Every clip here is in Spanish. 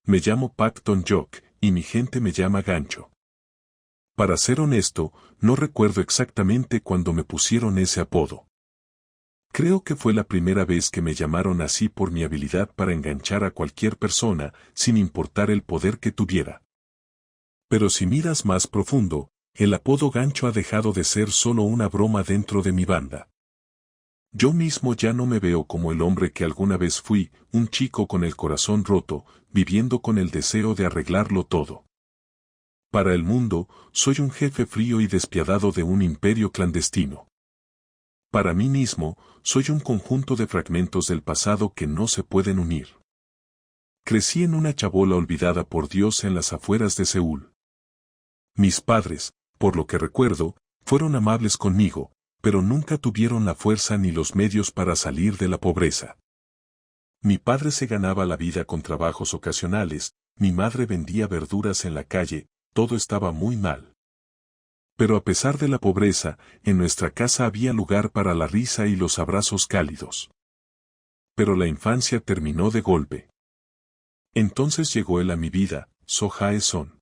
Me llamo Pak Ton Yok, y mi gente me llama Gancho. Para ser honesto, no recuerdo exactamente cuándo me pusieron ese apodo. Creo que fue la primera vez que me llamaron así por mi habilidad para enganchar a cualquier persona, sin importar el poder que tuviera. Pero si miras más profundo, el apodo Gancho ha dejado de ser solo una broma dentro de mi banda. Yo mismo ya no me veo como el hombre que alguna vez fui, un chico con el corazón roto, viviendo con el deseo de arreglarlo todo. Para el mundo, soy un jefe frío y despiadado de un imperio clandestino. Para mí mismo, soy un conjunto de fragmentos del pasado que no se pueden unir. Crecí en una chabola olvidada por Dios en las afueras de Seúl. Mis padres, por lo que recuerdo, fueron amables conmigo, pero nunca tuvieron la fuerza ni los medios para salir de la pobreza. Mi padre se ganaba la vida con trabajos ocasionales, mi madre vendía verduras en la calle, todo estaba muy mal. Pero a pesar de la pobreza, en nuestra casa había lugar para la risa y los abrazos cálidos. Pero la infancia terminó de golpe. Entonces llegó él a mi vida, So Jae-son.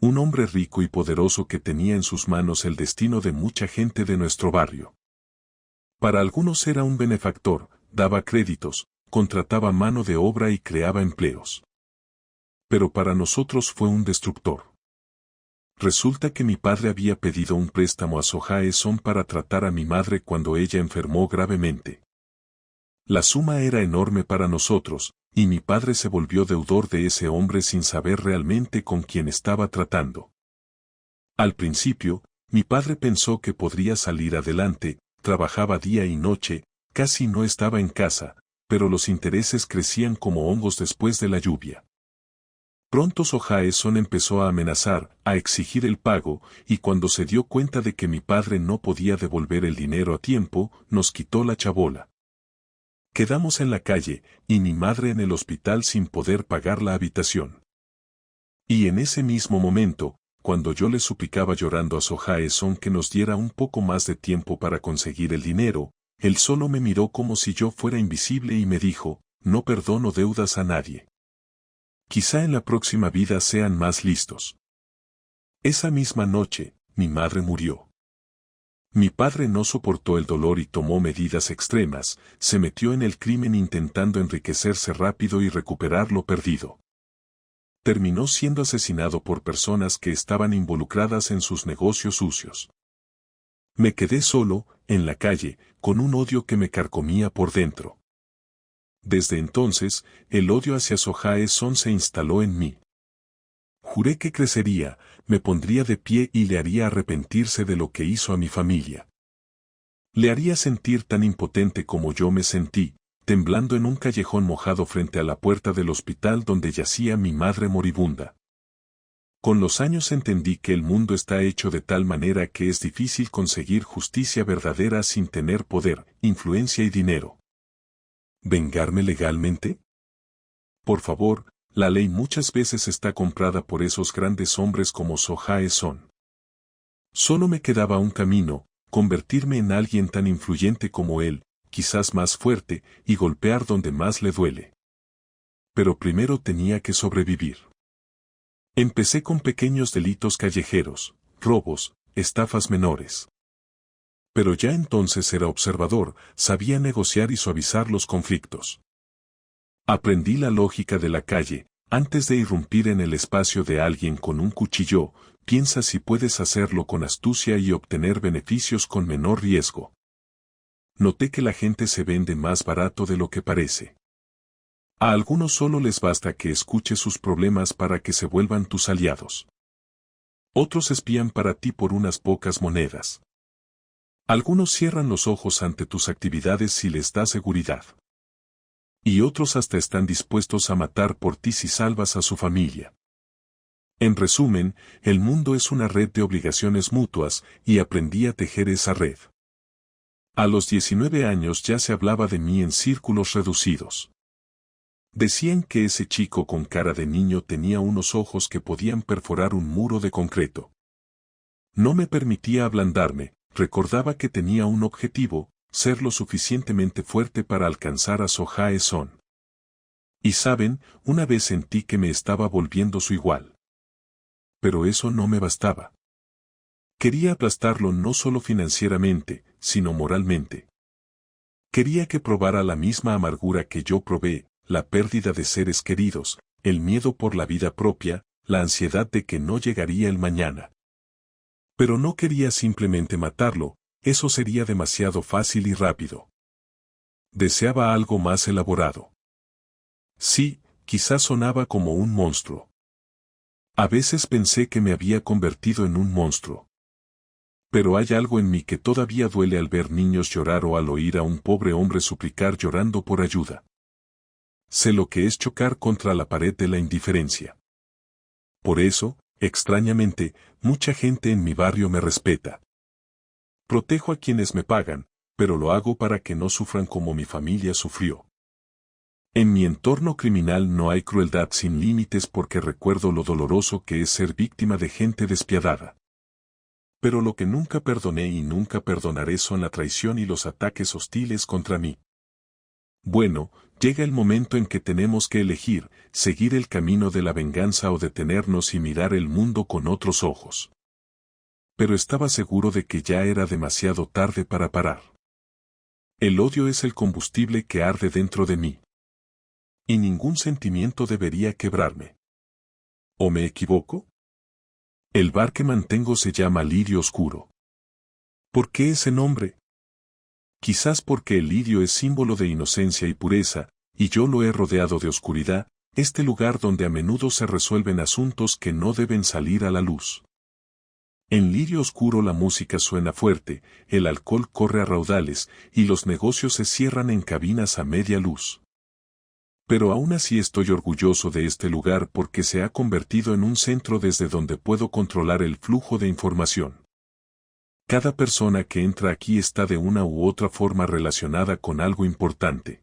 Un hombre rico y poderoso que tenía en sus manos el destino de mucha gente de nuestro barrio. Para algunos era un benefactor, daba créditos, contrataba mano de obra y creaba empleos. Pero para nosotros fue un destructor. Resulta que mi padre había pedido un préstamo a So Jae-son para tratar a mi madre cuando ella enfermó gravemente. La suma era enorme para nosotros, y mi padre se volvió deudor de ese hombre sin saber realmente con quién estaba tratando. Al principio, mi padre pensó que podría salir adelante, trabajaba día y noche, casi no estaba en casa, pero los intereses crecían como hongos después de la lluvia. Pronto So Jae-son empezó a amenazar, a exigir el pago, y cuando se dio cuenta de que mi padre no podía devolver el dinero a tiempo, nos quitó la chabola. Quedamos en la calle, y mi madre en el hospital sin poder pagar la habitación. Y en ese mismo momento, cuando yo le suplicaba llorando a So Jae-son que nos diera un poco más de tiempo para conseguir el dinero, él solo me miró como si yo fuera invisible y me dijo, no perdono deudas a nadie. Quizá en la próxima vida sean más listos. Esa misma noche, mi madre murió. Mi padre no soportó el dolor y tomó medidas extremas, se metió en el crimen intentando enriquecerse rápido y recuperar lo perdido. Terminó siendo asesinado por personas que estaban involucradas en sus negocios sucios. Me quedé solo, en la calle, con un odio que me carcomía por dentro. Desde entonces, el odio hacia So Jae-son se instaló en mí. Juré que crecería, me pondría de pie y le haría arrepentirse de lo que hizo a mi familia. Le haría sentir tan impotente como yo me sentí, temblando en un callejón mojado frente a la puerta del hospital donde yacía mi madre moribunda. Con los años entendí que el mundo está hecho de tal manera que es difícil conseguir justicia verdadera sin tener poder, influencia y dinero. ¿Vengarme legalmente? Por favor, la ley muchas veces está comprada por esos grandes hombres como So Jae-son. Solo me quedaba un camino, convertirme en alguien tan influyente como él, quizás más fuerte, y golpear donde más le duele. Pero primero tenía que sobrevivir. Empecé con pequeños delitos callejeros, robos, estafas menores. Pero ya entonces era observador, sabía negociar y suavizar los conflictos. Aprendí la lógica de la calle, antes de irrumpir en el espacio de alguien con un cuchillo, piensa si puedes hacerlo con astucia y obtener beneficios con menor riesgo. Noté que la gente se vende más barato de lo que parece. A algunos solo les basta que escuches sus problemas para que se vuelvan tus aliados. Otros espían para ti por unas pocas monedas. Algunos cierran los ojos ante tus actividades si les da seguridad. Y otros hasta están dispuestos a matar por ti si salvas a su familia. En resumen, el mundo es una red de obligaciones mutuas, y aprendí a tejer esa red. A los 19 años ya se hablaba de mí en círculos reducidos. Decían que ese chico con cara de niño tenía unos ojos que podían perforar un muro de concreto. No me permitía ablandarme, recordaba que tenía un objetivo, ser lo suficientemente fuerte para alcanzar a So Jae-son. Y saben, una vez sentí que me estaba volviendo su igual. Pero eso no me bastaba. Quería aplastarlo no solo financieramente, sino moralmente. Quería que probara la misma amargura que yo probé, la pérdida de seres queridos, el miedo por la vida propia, la ansiedad de que no llegaría el mañana. Pero no quería simplemente matarlo, eso sería demasiado fácil y rápido. Deseaba algo más elaborado. Sí, quizás sonaba como un monstruo. A veces pensé que me había convertido en un monstruo. Pero hay algo en mí que todavía duele al ver niños llorar o al oír a un pobre hombre suplicar llorando por ayuda. Sé lo que es chocar contra la pared de la indiferencia. Por eso, extrañamente, mucha gente en mi barrio me respeta. Protejo a quienes me pagan, pero lo hago para que no sufran como mi familia sufrió. En mi entorno criminal no hay crueldad sin límites porque recuerdo lo doloroso que es ser víctima de gente despiadada. Pero lo que nunca perdoné y nunca perdonaré son la traición y los ataques hostiles contra mí. Bueno, llega el momento en que tenemos que elegir, seguir el camino de la venganza o detenernos y mirar el mundo con otros ojos. Pero estaba seguro de que ya era demasiado tarde para parar. El odio es el combustible que arde dentro de mí. Y ningún sentimiento debería quebrarme. ¿O me equivoco? El bar que mantengo se llama Lirio Oscuro. ¿Por qué ese nombre? Quizás porque el lirio es símbolo de inocencia y pureza, y yo lo he rodeado de oscuridad, este lugar donde a menudo se resuelven asuntos que no deben salir a la luz. En Lirio Oscuro la música suena fuerte, el alcohol corre a raudales, y los negocios se cierran en cabinas a media luz. Pero aún así estoy orgulloso de este lugar porque se ha convertido en un centro desde donde puedo controlar el flujo de información. Cada persona que entra aquí está de una u otra forma relacionada con algo importante.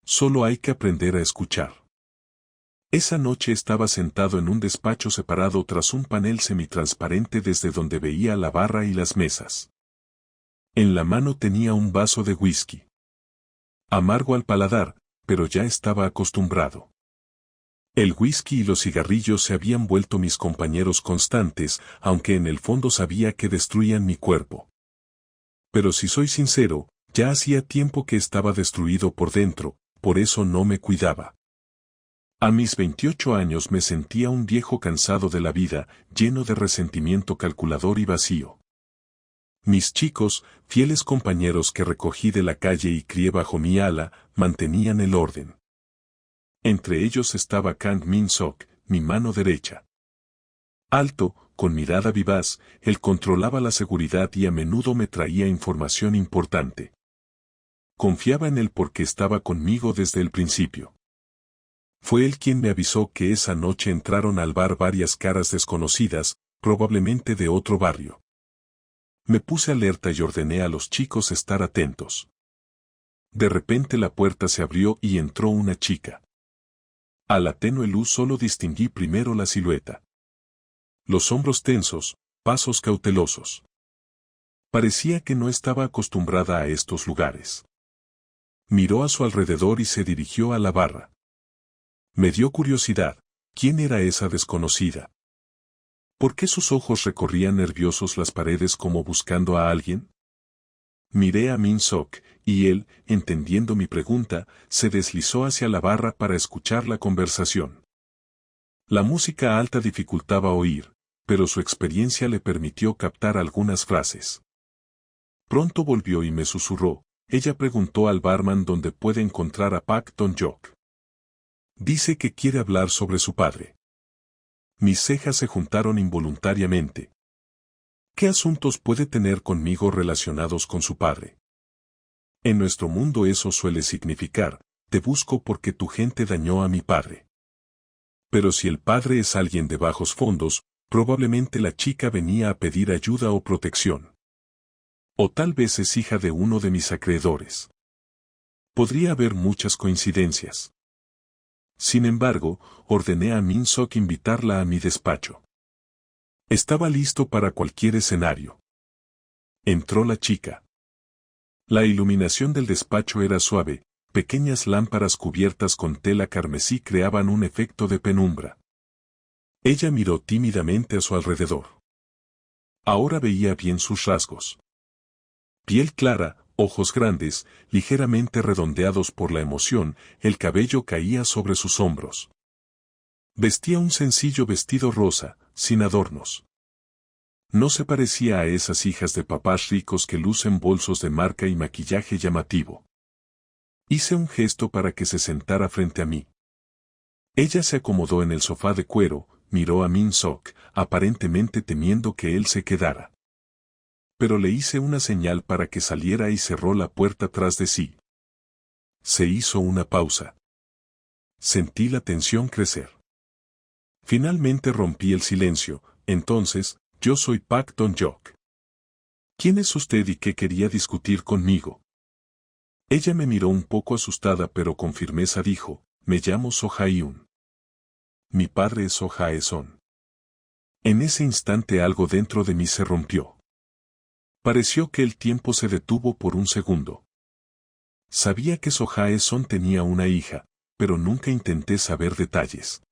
Solo hay que aprender a escuchar. Esa noche estaba sentado en un despacho separado tras un panel semitransparente desde donde veía la barra y las mesas. En la mano tenía un vaso de whisky. Amargo al paladar, pero ya estaba acostumbrado. El whisky y los cigarrillos se habían vuelto mis compañeros constantes, aunque en el fondo sabía que destruían mi cuerpo. Pero si soy sincero, ya hacía tiempo que estaba destruido por dentro, por eso no me cuidaba. A mis 28 años me sentía un viejo cansado de la vida, lleno de resentimiento calculador y vacío. Mis chicos, fieles compañeros que recogí de la calle y crié bajo mi ala, mantenían el orden. Entre ellos estaba Kang Min-sok, mi mano derecha. Alto, con mirada vivaz, él controlaba la seguridad y a menudo me traía información importante. Confiaba en él porque estaba conmigo desde el principio. Fue él quien me avisó que esa noche entraron al bar varias caras desconocidas, probablemente de otro barrio. Me puse alerta y ordené a los chicos estar atentos. De repente la puerta se abrió y entró una chica. A la tenue luz solo distinguí primero la silueta. Los hombros tensos, pasos cautelosos. Parecía que no estaba acostumbrada a estos lugares. Miró a su alrededor y se dirigió a la barra. Me dio curiosidad, ¿quién era esa desconocida? ¿Por qué sus ojos recorrían nerviosos las paredes como buscando a alguien? Miré a Min-sok, y él, entendiendo mi pregunta, se deslizó hacia la barra para escuchar la conversación. La música alta dificultaba oír, pero su experiencia le permitió captar algunas frases. Pronto volvió y me susurró, ella preguntó al barman dónde puede encontrar a Pak Don-jok. Dice que quiere hablar sobre su padre. Mis cejas se juntaron involuntariamente. ¿Qué asuntos puede tener conmigo relacionados con su padre? En nuestro mundo eso suele significar, te busco porque tu gente dañó a mi padre. Pero si el padre es alguien de bajos fondos, probablemente la chica venía a pedir ayuda o protección. O tal vez es hija de uno de mis acreedores. Podría haber muchas coincidencias. Sin embargo, ordené a Min-sok invitarla a mi despacho. Estaba listo para cualquier escenario. Entró la chica. La iluminación del despacho era suave, pequeñas lámparas cubiertas con tela carmesí creaban un efecto de penumbra. Ella miró tímidamente a su alrededor. Ahora veía bien sus rasgos. Piel clara, ojos grandes, ligeramente redondeados por la emoción, el cabello caía sobre sus hombros. Vestía un sencillo vestido rosa, sin adornos. No se parecía a esas hijas de papás ricos que lucen bolsos de marca y maquillaje llamativo. Hice un gesto para que se sentara frente a mí. Ella se acomodó en el sofá de cuero, miró a Min Sok, aparentemente temiendo que él se quedara. Pero le hice una señal para que saliera y cerró la puerta tras de sí. Se hizo una pausa. Sentí la tensión crecer. Finalmente rompí el silencio. Entonces, yo soy Pak Dong-hyuk. ¿Quién es usted y qué quería discutir conmigo? Ella me miró un poco asustada pero con firmeza dijo, me llamo So Jae-un. Mi padre es So Jae-son. En ese instante algo dentro de mí se rompió. Pareció que el tiempo se detuvo por un segundo. Sabía que So Jae-son tenía una hija, pero nunca intenté saber detalles.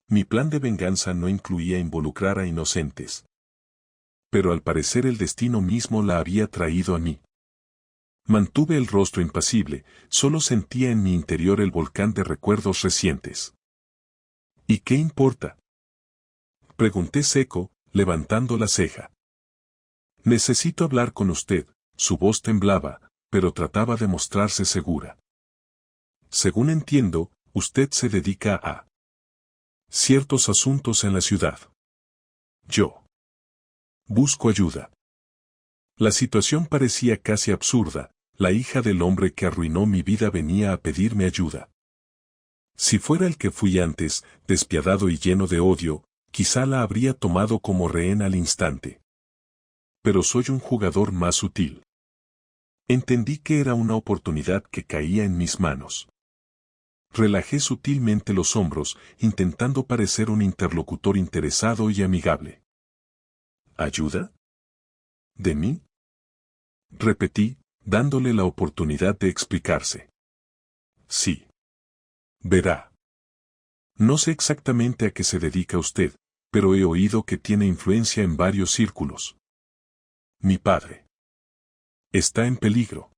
Mi plan de venganza no incluía involucrar a inocentes. Pero al parecer el destino mismo la había traído a mí. Mantuve el rostro impasible, solo sentía en mi interior el volcán de recuerdos recientes. ¿Y qué importa? Pregunté seco, levantando la ceja. Necesito hablar con usted, su voz temblaba, pero trataba de mostrarse segura. Según entiendo, usted se dedica a ciertos asuntos en la ciudad. Yo busco ayuda. La situación parecía casi absurda, la hija del hombre que arruinó mi vida venía a pedirme ayuda. Si fuera el que fui antes, despiadado y lleno de odio, quizá la habría tomado como rehén al instante. Pero soy un jugador más sutil. Entendí que era una oportunidad que caía en mis manos. Relajé sutilmente los hombros, intentando parecer un interlocutor interesado y amigable. ¿Ayuda? ¿De mí? Repetí, dándole la oportunidad de explicarse. Sí. Verá. No sé exactamente a qué se dedica usted, pero he oído que tiene influencia en varios círculos. Mi padre está en peligro.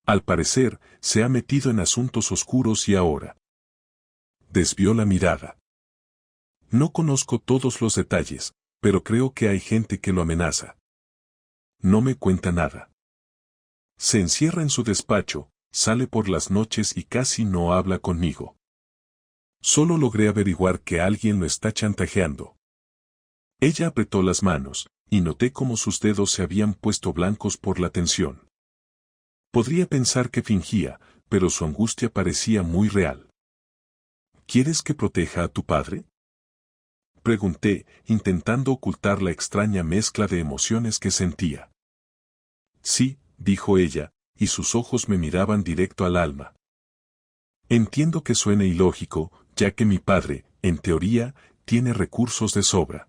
Al parecer, se ha metido en asuntos oscuros y ahora desvió la mirada. No conozco todos los detalles, pero creo que hay gente que lo amenaza. No me cuenta nada. Se encierra en su despacho, sale por las noches y casi no habla conmigo. Solo logré averiguar que alguien lo está chantajeando. Ella apretó las manos, y noté cómo sus dedos se habían puesto blancos por la tensión. Podría pensar que fingía, pero su angustia parecía muy real. ¿Quieres que proteja a tu padre? Pregunté, intentando ocultar la extraña mezcla de emociones que sentía. Sí, dijo ella, y sus ojos me miraban directo al alma. Entiendo que suene ilógico, ya que mi padre, en teoría, tiene recursos de sobra.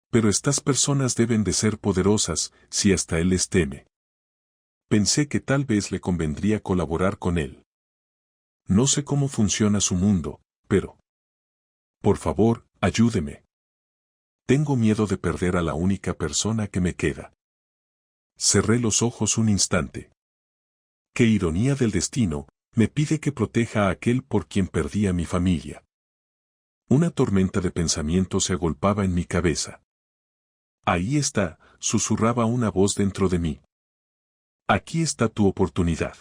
Pero estas personas deben de ser poderosas, si hasta él les teme. Pensé que tal vez le convendría colaborar con él. No sé cómo funciona su mundo, pero... Por favor, ayúdeme. Tengo miedo de perder a la única persona que me queda. Cerré los ojos un instante. Qué ironía del destino, me pide que proteja a aquel por quien perdí a mi familia. Una tormenta de pensamientos se agolpaba en mi cabeza. Ahí está, susurraba una voz dentro de mí. Aquí está tu oportunidad.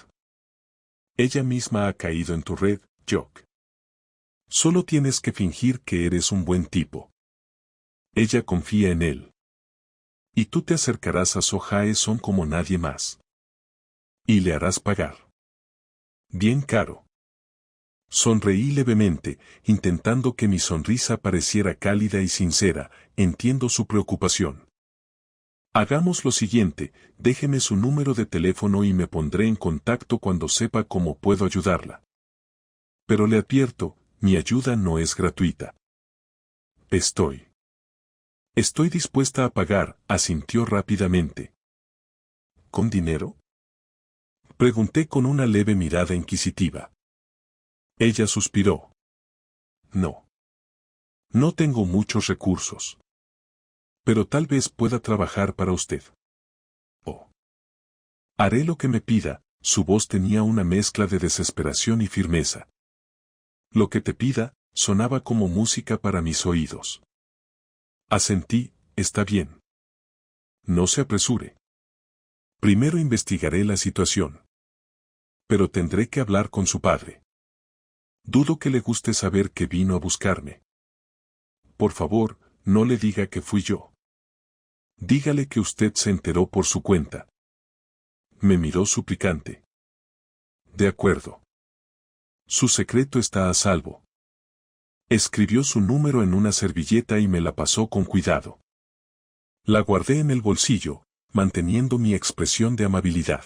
Ella misma ha caído en tu red, Jock. Solo tienes que fingir que eres un buen tipo. Ella confía en él. Y tú te acercarás a So Jae-son como nadie más. Y le harás pagar. Bien caro. Sonreí levemente, intentando que mi sonrisa pareciera cálida y sincera. Entiendo su preocupación. Hagamos lo siguiente, déjeme su número de teléfono y me pondré en contacto cuando sepa cómo puedo ayudarla. Pero le advierto, mi ayuda no es gratuita. Estoy dispuesta a pagar, asintió rápidamente. ¿Con dinero? Pregunté con una leve mirada inquisitiva. Ella suspiró. No. No tengo muchos recursos. Pero tal vez pueda trabajar para usted. Oh. Haré lo que me pida. Su voz tenía una mezcla de desesperación y firmeza. Lo que te pida, sonaba como música para mis oídos. Asentí, está bien. No se apresure. Primero investigaré la situación. Pero tendré que hablar con su padre. Dudo que le guste saber que vino a buscarme. Por favor, no le diga que fui yo. Dígale que usted se enteró por su cuenta. Me miró suplicante. De acuerdo. Su secreto está a salvo. Escribió su número en una servilleta y me la pasó con cuidado. La guardé en el bolsillo, manteniendo mi expresión de amabilidad.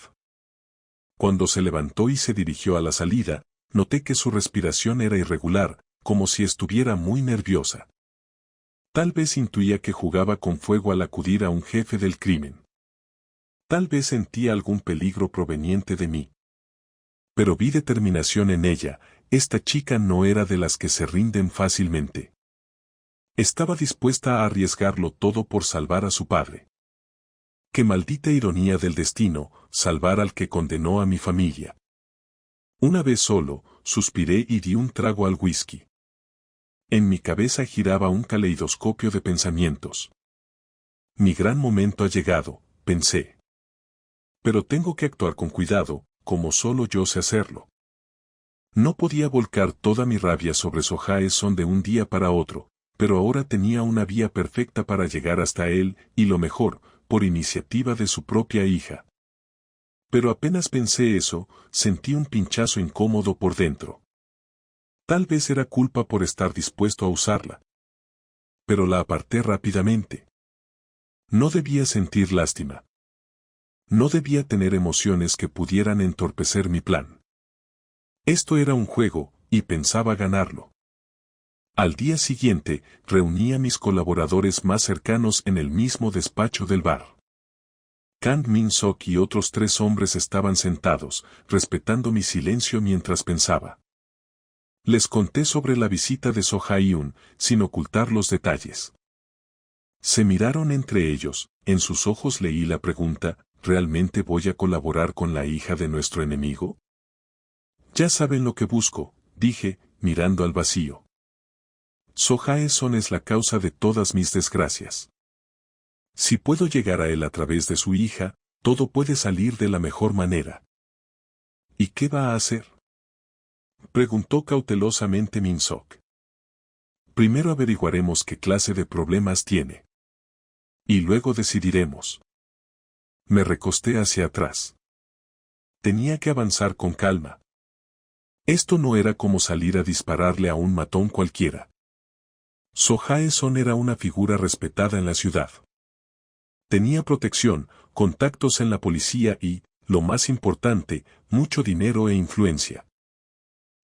Cuando se levantó y se dirigió a la salida, noté que su respiración era irregular, como si estuviera muy nerviosa. Tal vez intuía que jugaba con fuego al acudir a un jefe del crimen. Tal vez sentía algún peligro proveniente de mí. Pero vi determinación en ella. Esta chica no era de las que se rinden fácilmente. Estaba dispuesta a arriesgarlo todo por salvar a su padre. Qué maldita ironía del destino, salvar al que condenó a mi familia. Una vez solo, suspiré y di un trago al whisky. En mi cabeza giraba un caleidoscopio de pensamientos. Mi gran momento ha llegado, pensé. Pero tengo que actuar con cuidado, como solo yo sé hacerlo. No podía volcar toda mi rabia sobre Sojaeson de un día para otro, pero ahora tenía una vía perfecta para llegar hasta él, y lo mejor, por iniciativa de su propia hija. Pero apenas pensé eso, sentí un pinchazo incómodo por dentro. Tal vez era culpa por estar dispuesto a usarla. Pero la aparté rápidamente. No debía sentir lástima. No debía tener emociones que pudieran entorpecer mi plan. Esto era un juego, y pensaba ganarlo. Al día siguiente, reuní a mis colaboradores más cercanos en el mismo despacho del bar. Kang Min-sok y otros 3 hombres estaban sentados, respetando mi silencio mientras pensaba. Les conté sobre la visita de So-Hyun, sin ocultar los detalles. Se miraron entre ellos, en sus ojos leí la pregunta, ¿realmente voy a colaborar con la hija de nuestro enemigo? Ya saben lo que busco, dije, mirando al vacío. So-Jae-son es la causa de todas mis desgracias. Si puedo llegar a él a través de su hija, todo puede salir de la mejor manera. ¿Y qué va a hacer? Preguntó cautelosamente Min-sok. Primero averiguaremos qué clase de problemas tiene. Y luego decidiremos. Me recosté hacia atrás. Tenía que avanzar con calma. Esto no era como salir a dispararle a un matón cualquiera. So-Jae-son era una figura respetada en la ciudad. Tenía protección, contactos en la policía y, lo más importante, mucho dinero e influencia.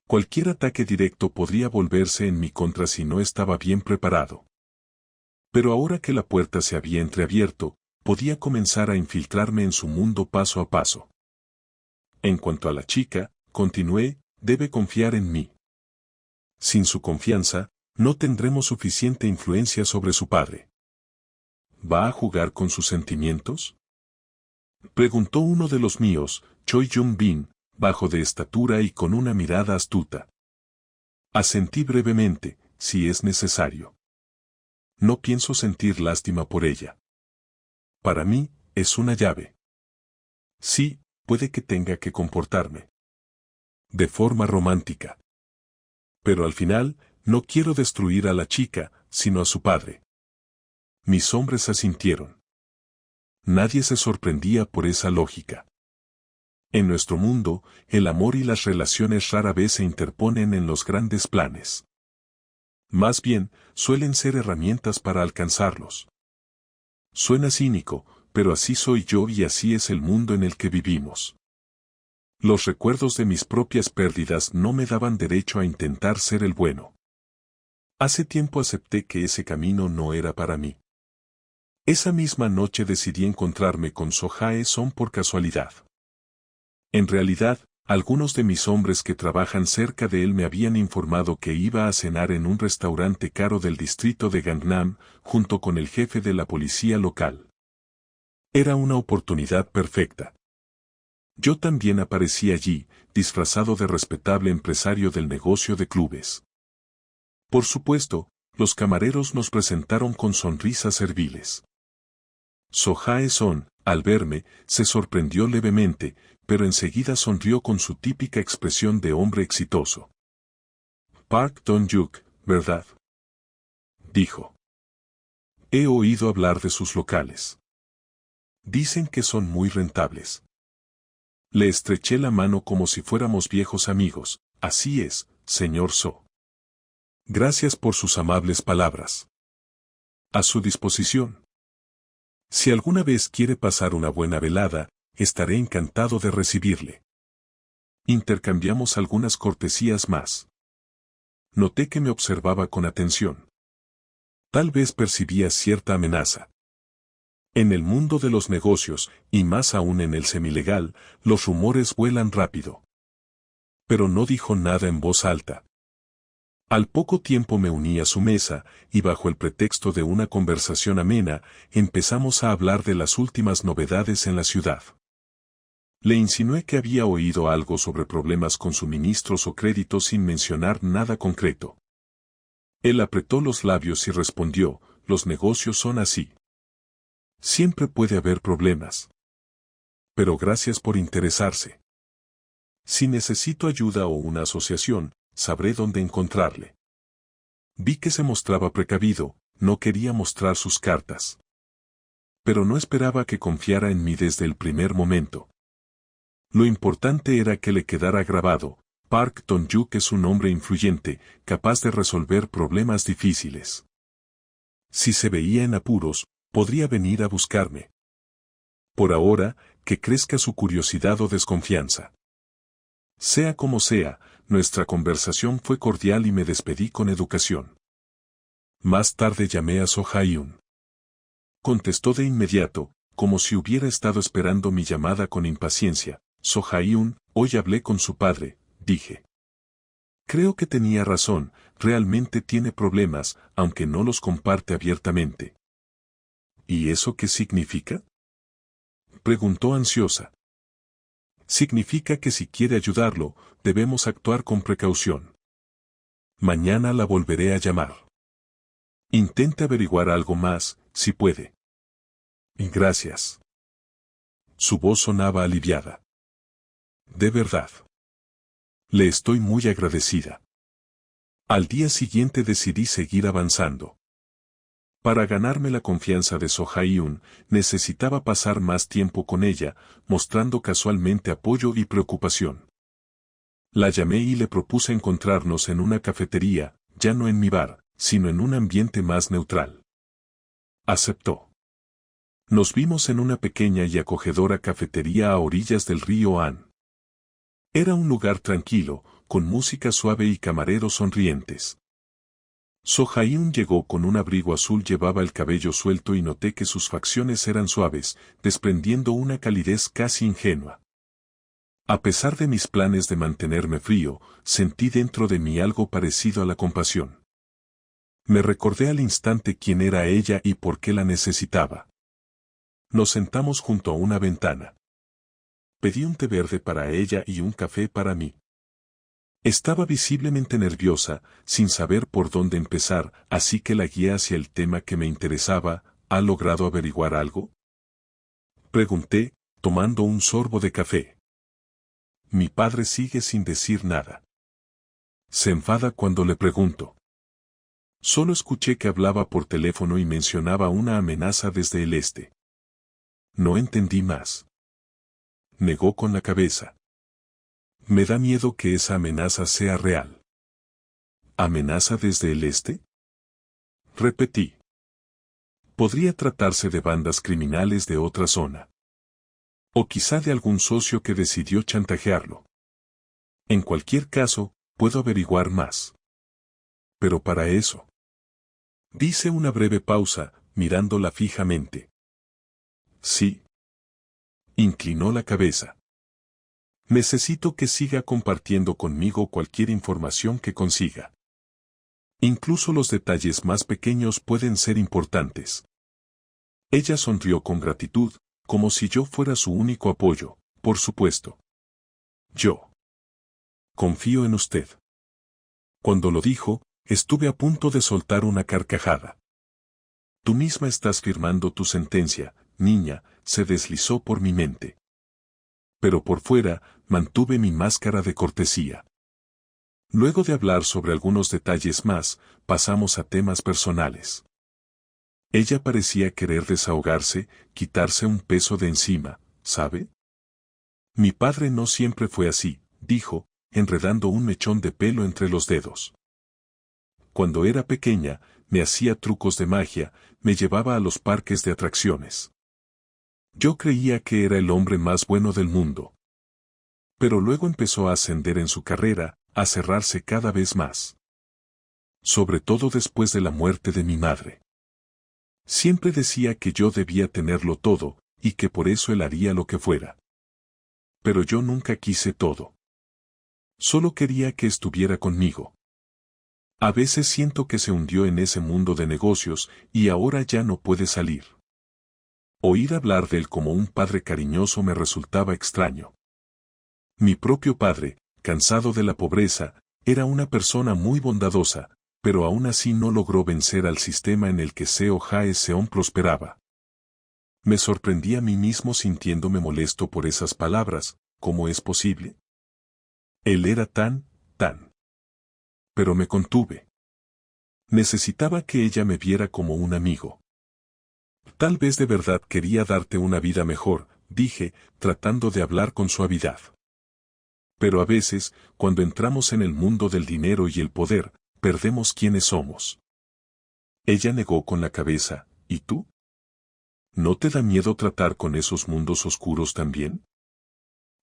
Cualquier ataque directo podría volverse en mi contra si no estaba bien preparado. Pero ahora que la puerta se había entreabierto, podía comenzar a infiltrarme en su mundo paso a paso. En cuanto a la chica, continué, debe confiar en mí. Sin su confianza, no tendremos suficiente influencia sobre su padre. ¿Va a jugar con sus sentimientos? Preguntó uno de los míos, Choi Jung-bin, bajo de estatura y con una mirada astuta. Asentí brevemente, si es necesario. No pienso sentir lástima por ella. Para mí, es una llave. Sí, puede que tenga que comportarme de forma romántica. Pero al final, no quiero destruir a la chica, sino a su padre. Mis hombres asintieron. Nadie se sorprendía por esa lógica. En nuestro mundo, el amor y las relaciones rara vez se interponen en los grandes planes. Más bien, suelen ser herramientas para alcanzarlos. Suena cínico, pero así soy yo y así es el mundo en el que vivimos. Los recuerdos de mis propias pérdidas no me daban derecho a intentar ser el bueno. Hace tiempo acepté que ese camino no era para mí. Esa misma noche decidí encontrarme con So-Jae-son por casualidad. En realidad, algunos de mis hombres que trabajan cerca de él me habían informado que iba a cenar en un restaurante caro del distrito de Gangnam, junto con el jefe de la policía local. Era una oportunidad perfecta. Yo también aparecí allí, disfrazado de respetable empresario del negocio de clubes. Por supuesto, los camareros nos presentaron con sonrisas serviles. So Jae-son, al verme, se sorprendió levemente, pero enseguida sonrió con su típica expresión de hombre exitoso. Park Dong-yuk, ¿verdad?, dijo. He oído hablar de sus locales. Dicen que son muy rentables. Le estreché la mano como si fuéramos viejos amigos. Así es, señor So. Gracias por sus amables palabras. A su disposición. Si alguna vez quiere pasar una buena velada, estaré encantado de recibirle. Intercambiamos algunas cortesías más. Noté que me observaba con atención. Tal vez percibía cierta amenaza. En el mundo de los negocios, y más aún en el semilegal, los rumores vuelan rápido. Pero no dijo nada en voz alta. Al poco tiempo me uní a su mesa, y bajo el pretexto de una conversación amena, empezamos a hablar de las últimas novedades en la ciudad. Le insinué que había oído algo sobre problemas con suministros o créditos sin mencionar nada concreto. Él apretó los labios y respondió, los negocios son así. Siempre puede haber problemas. Pero gracias por interesarse. Si necesito ayuda o una asociación, sabré dónde encontrarle. Vi que se mostraba precavido, no quería mostrar sus cartas. Pero no esperaba que confiara en mí desde el primer momento. Lo importante era que le quedara grabado, Park Dong-yuk es un hombre influyente, capaz de resolver problemas difíciles. Si se veía en apuros, podría venir a buscarme. Por ahora, que crezca su curiosidad o desconfianza. Sea como sea, nuestra conversación fue cordial y me despedí con educación. Más tarde llamé a So Jae-un. Contestó de inmediato, como si hubiera estado esperando mi llamada con impaciencia. So Jae-un, hoy hablé con su padre, dije. Creo que tenía razón, realmente tiene problemas, aunque no los comparte abiertamente. ¿Y eso qué significa?, preguntó ansiosa. Significa que si quiere ayudarlo, debemos actuar con precaución. Mañana la volveré a llamar. Intente averiguar algo más, si puede. Gracias. Su voz sonaba aliviada. De verdad. Le estoy muy agradecida. Al día siguiente decidí seguir avanzando. Para ganarme la confianza de So Jae-un, necesitaba pasar más tiempo con ella, mostrando casualmente apoyo y preocupación. La llamé y le propuse encontrarnos en una cafetería, ya no en mi bar, sino en un ambiente más neutral. Aceptó. Nos vimos en una pequeña y acogedora cafetería a orillas del río Han. Era un lugar tranquilo, con música suave y camareros sonrientes. So Jae-un llegó con un abrigo azul, llevaba el cabello suelto y noté que sus facciones eran suaves, desprendiendo una calidez casi ingenua. A pesar de mis planes de mantenerme frío, sentí dentro de mí algo parecido a la compasión. Me recordé al instante quién era ella y por qué la necesitaba. Nos sentamos junto a una ventana. Pedí un té verde para ella y un café para mí. Estaba visiblemente nerviosa, sin saber por dónde empezar, así que la guié hacia el tema que me interesaba. ¿Ha logrado averiguar algo?, pregunté, tomando un sorbo de café. Mi padre sigue sin decir nada. Se enfada cuando le pregunto. Solo escuché que hablaba por teléfono y mencionaba una amenaza desde el este. No entendí más. Negó con la cabeza. Me da miedo que esa amenaza sea real. ¿Amenaza desde el este?, repetí. Podría tratarse de bandas criminales de otra zona. O quizá de algún socio que decidió chantajearlo. En cualquier caso, puedo averiguar más. Pero para eso. Dice una breve pausa, mirándola fijamente. Sí. Inclinó la cabeza. Necesito que siga compartiendo conmigo cualquier información que consiga. Incluso los detalles más pequeños pueden ser importantes. Ella sonrió con gratitud, como si yo fuera su único apoyo, por supuesto. Yo confío en usted. Cuando lo dijo, estuve a punto de soltar una carcajada. Tú misma estás firmando tu sentencia, niña, se deslizó por mi mente. Pero por fuera, mantuve mi máscara de cortesía. Luego de hablar sobre algunos detalles más, pasamos a temas personales. Ella parecía querer desahogarse, quitarse un peso de encima, ¿sabe? Mi padre no siempre fue así, dijo, enredando un mechón de pelo entre los dedos. Cuando era pequeña, me hacía trucos de magia, me llevaba a los parques de atracciones. Yo creía que era el hombre más bueno del mundo. Pero luego empezó a ascender en su carrera, a cerrarse cada vez más. Sobre todo después de la muerte de mi madre. Siempre decía que yo debía tenerlo todo, y que por eso él haría lo que fuera. Pero yo nunca quise todo. Solo quería que estuviera conmigo. A veces siento que se hundió en ese mundo de negocios, y ahora ya no puede salir. Oír hablar de él como un padre cariñoso me resultaba extraño. Mi propio padre, cansado de la pobreza, era una persona muy bondadosa, pero aún así no logró vencer al sistema en el que Seo Jae-seon prosperaba. Me sorprendí a mí mismo sintiéndome molesto por esas palabras, ¿cómo es posible? Él era tan. Pero me contuve. Necesitaba que ella me viera como un amigo. Tal vez de verdad quería darte una vida mejor, dije, tratando de hablar con suavidad. Pero a veces, cuando entramos en el mundo del dinero y el poder, perdemos quiénes somos. Ella negó con la cabeza, ¿y tú? ¿No te da miedo tratar con esos mundos oscuros también?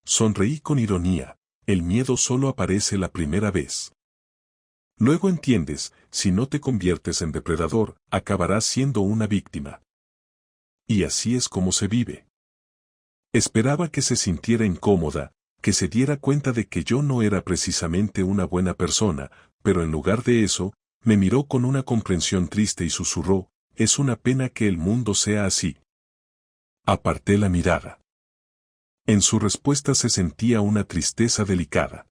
Sonreí con ironía, el miedo solo aparece la primera vez. Luego entiendes, si no te conviertes en depredador, acabarás siendo una víctima. Y así es como se vive. Esperaba que se sintiera incómoda, que se diera cuenta de que yo no era precisamente una buena persona, pero en lugar de eso, me miró con una comprensión triste y susurró, es una pena que el mundo sea así. Aparté la mirada. En su respuesta se sentía una tristeza delicada.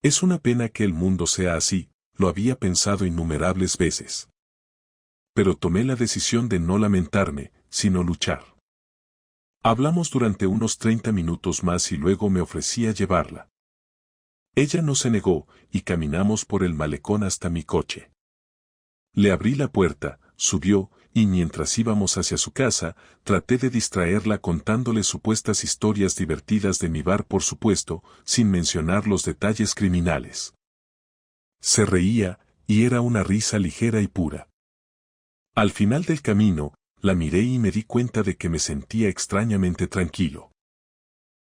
Es una pena que el mundo sea así, lo había pensado innumerables veces. Pero tomé la decisión de no lamentarme, sino luchar. Hablamos durante unos 30 minutos más y luego me ofrecí a llevarla. Ella no se negó, y caminamos por el malecón hasta mi coche. Le abrí la puerta, subió, y mientras íbamos hacia su casa, traté de distraerla contándole supuestas historias divertidas de mi bar, por supuesto, sin mencionar los detalles criminales. Se reía, y era una risa ligera y pura. Al final del camino, la miré y me di cuenta de que me sentía extrañamente tranquilo.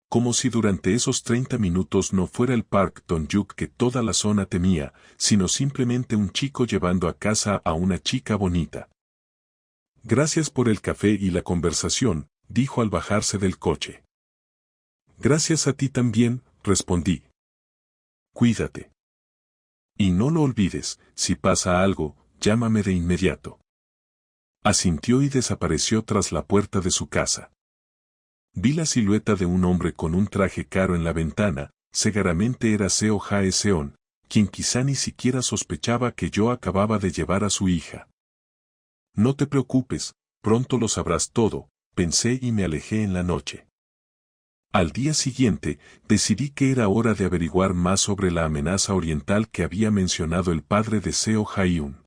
Como si durante esos 30 minutos no fuera el Park Dong-yuk que toda la zona temía, sino simplemente un chico llevando a casa a una chica bonita. Gracias por el café y la conversación, dijo al bajarse del coche. Gracias a ti también, respondí. Cuídate. Y no lo olvides, si pasa algo, llámame de inmediato. Asintió y desapareció tras la puerta de su casa. Vi la silueta de un hombre con un traje caro en la ventana, seguramente era Seo Jae-seon, quien quizá ni siquiera sospechaba que yo acababa de llevar a su hija. No te preocupes, pronto lo sabrás todo, pensé y me alejé en la noche. Al día siguiente, decidí que era hora de averiguar más sobre la amenaza oriental que había mencionado el padre de Seo Jae-un.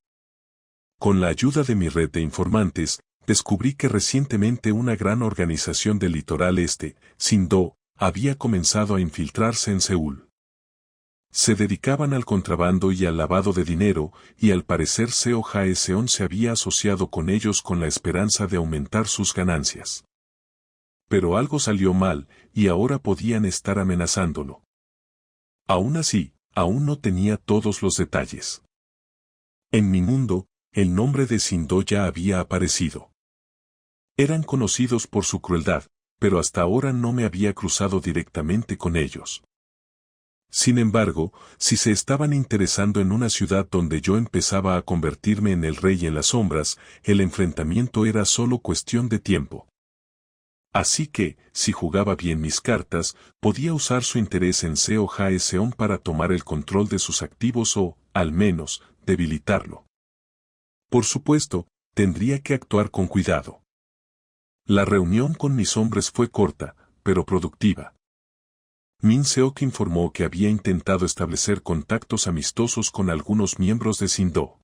Con la ayuda de mi red de informantes, descubrí que recientemente una gran organización del litoral este, Sindho, había comenzado a infiltrarse en Seúl. Se dedicaban al contrabando y al lavado de dinero, y al parecer Seo Jae-seon se había asociado con ellos con la esperanza de aumentar sus ganancias. Pero algo salió mal, y ahora podían estar amenazándolo. Aún así, aún no tenía todos los detalles. En mi mundo, el nombre de Sindho ya había aparecido. Eran conocidos por su crueldad, pero hasta ahora no me había cruzado directamente con ellos. Sin embargo, si se estaban interesando en una ciudad donde yo empezaba a convertirme en el rey en las sombras, el enfrentamiento era solo cuestión de tiempo. Así que, si jugaba bien mis cartas, podía usar su interés en Seo Jae-seon para tomar el control de sus activos o, al menos, debilitarlo. Por supuesto, tendría que actuar con cuidado. La reunión con mis hombres fue corta, pero productiva. Min Seok informó que había intentado establecer contactos amistosos con algunos miembros de Sindó.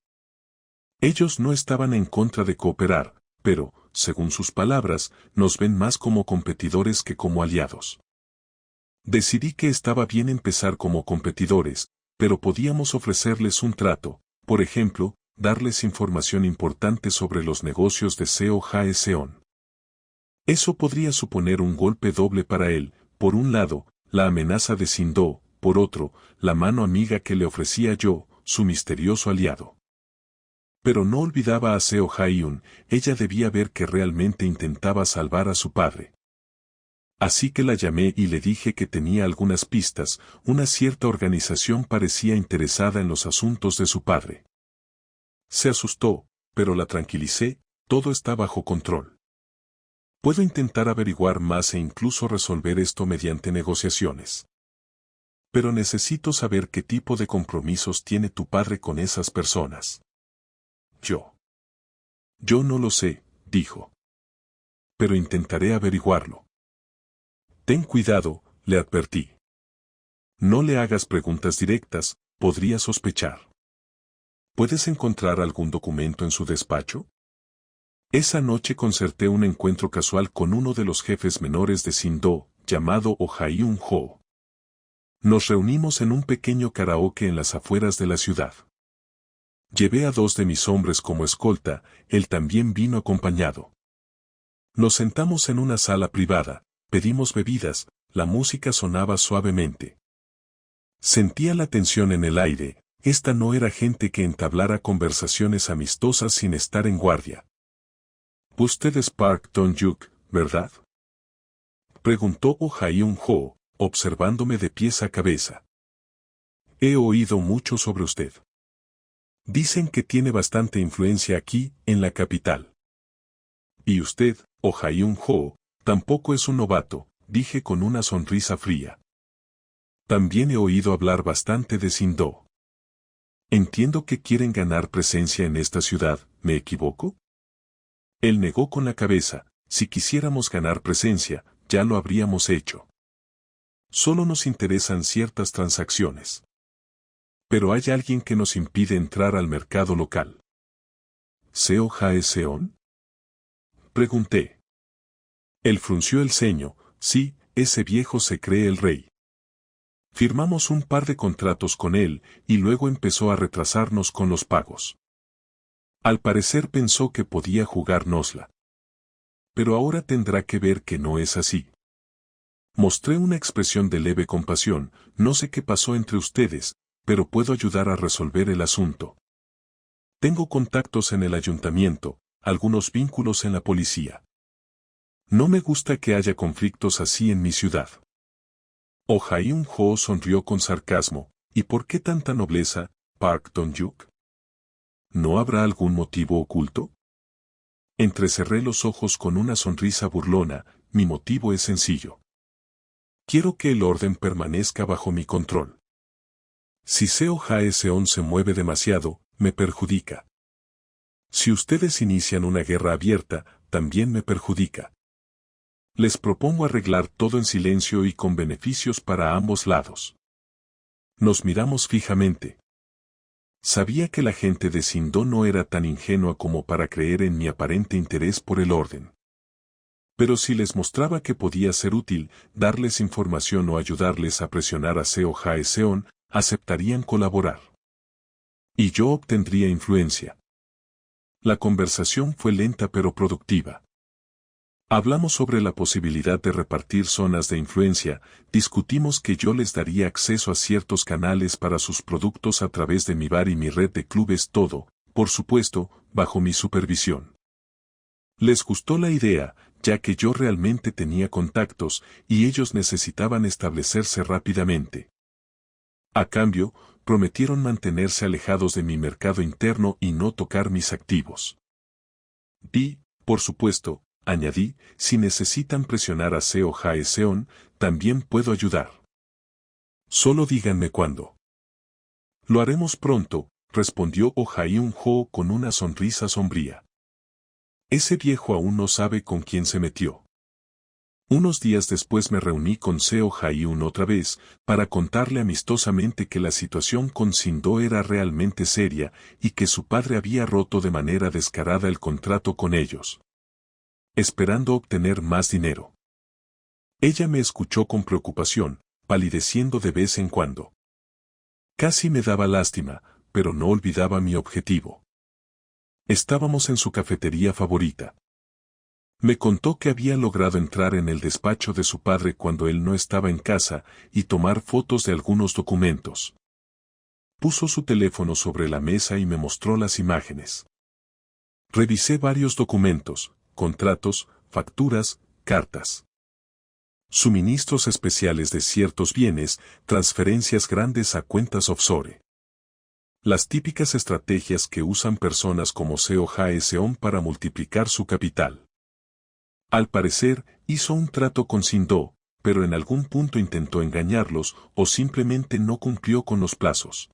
Ellos no estaban en contra de cooperar, pero, según sus palabras, nos ven más como competidores que como aliados. Decidí que estaba bien empezar como competidores, pero podíamos ofrecerles un trato, por ejemplo, darles información importante sobre los negocios de Seo Jae-seon. Eso podría suponer un golpe doble para él, por un lado, la amenaza de Sindó, por otro, la mano amiga que le ofrecía yo, su misterioso aliado. Pero no olvidaba a Seo Jae-un, ella debía ver que realmente intentaba salvar a su padre. Así que la llamé y le dije que tenía algunas pistas, una cierta organización parecía interesada en los asuntos de su padre. Se asustó, pero la tranquilicé, todo está bajo control. Puedo intentar averiguar más e incluso resolver esto mediante negociaciones. Pero necesito saber qué tipo de compromisos tiene tu padre con esas personas. Yo no lo sé, dijo. Pero intentaré averiguarlo. Ten cuidado, le advertí. No le hagas preguntas directas, podría sospechar. ¿Puedes encontrar algún documento en su despacho? Esa noche concerté un encuentro casual con uno de los jefes menores de Sindó, llamado Oh Jae-un-ho. Nos reunimos en un pequeño karaoke en las afueras de la ciudad. Llevé a 2 de mis hombres como escolta, él también vino acompañado. Nos sentamos en una sala privada, pedimos bebidas, la música sonaba suavemente. Sentía la tensión en el aire, esta no era gente que entablara conversaciones amistosas sin estar en guardia. «Usted es Park Dong-yuk, ¿verdad?», preguntó Oh Jae-un-ho, observándome de pies a cabeza. He oído mucho sobre usted. Dicen que tiene bastante influencia aquí, en la capital. Y usted, Oh Jae-un-ho, tampoco es un novato, dije con una sonrisa fría. También he oído hablar bastante de Sindó. Entiendo que quieren ganar presencia en esta ciudad, ¿me equivoco? Él negó con la cabeza, si quisiéramos ganar presencia, ya lo habríamos hecho. Solo nos interesan ciertas transacciones. Pero hay alguien que nos impide entrar al mercado local. ¿Seo Jae-seon?, pregunté. Él frunció el ceño, sí, ese viejo se cree el rey. Firmamos un par de contratos con él, y luego empezó a retrasarnos con los pagos. Al parecer pensó que podía jugárnosla. Pero ahora tendrá que ver que no es así. Mostré una expresión de leve compasión, no sé qué pasó entre ustedes, pero puedo ayudar a resolver el asunto. Tengo contactos en el ayuntamiento, algunos vínculos en la policía. No me gusta que haya conflictos así en mi ciudad. Oh Jae-un-ho sonrió con sarcasmo, ¿y por qué tanta nobleza, Park Dong-yuk? ¿No habrá algún motivo oculto? Entrecerré los ojos con una sonrisa burlona, mi motivo es sencillo. Quiero que el orden permanezca bajo mi control. Si Seo Jae-seon se mueve demasiado, me perjudica. Si ustedes inician una guerra abierta, también me perjudica. Les propongo arreglar todo en silencio y con beneficios para ambos lados. Nos miramos fijamente. Sabía que la gente de Sindó no era tan ingenua como para creer en mi aparente interés por el orden. Pero si les mostraba que podía ser útil, darles información o ayudarles a presionar a Seo Jae-seon, aceptarían colaborar. Y yo obtendría influencia. La conversación fue lenta pero productiva. Hablamos sobre la posibilidad de repartir zonas de influencia, discutimos que yo les daría acceso a ciertos canales para sus productos a través de mi bar y mi red de clubes, todo, por supuesto, bajo mi supervisión. Les gustó la idea, ya que yo realmente tenía contactos y ellos necesitaban establecerse rápidamente. A cambio, prometieron mantenerse alejados de mi mercado interno y no tocar mis activos. Por supuesto, añadí, si necesitan presionar a Seo Jae-seon, también puedo ayudar. Solo díganme cuándo. Lo haremos pronto, respondió Oh Jae-un-ho con una sonrisa sombría. Ese viejo aún no sabe con quién se metió. Unos días después me reuní con Seo Jae-un otra vez, para contarle amistosamente que la situación con Sin-do era realmente seria, y que su padre había roto de manera descarada el contrato con ellos, esperando obtener más dinero. Ella me escuchó con preocupación, palideciendo de vez en cuando. Casi me daba lástima, pero no olvidaba mi objetivo. Estábamos en su cafetería favorita. Me contó que había logrado entrar en el despacho de su padre cuando él no estaba en casa y tomar fotos de algunos documentos. Puso su teléfono sobre la mesa y me mostró las imágenes. Revisé varios documentos, contratos, facturas, cartas. Suministros especiales de ciertos bienes, transferencias grandes a cuentas offshore. Las típicas estrategias que usan personas como Seo Jae-seon para multiplicar su capital. Al parecer, hizo un trato con Sin-do, pero en algún punto intentó engañarlos o simplemente no cumplió con los plazos.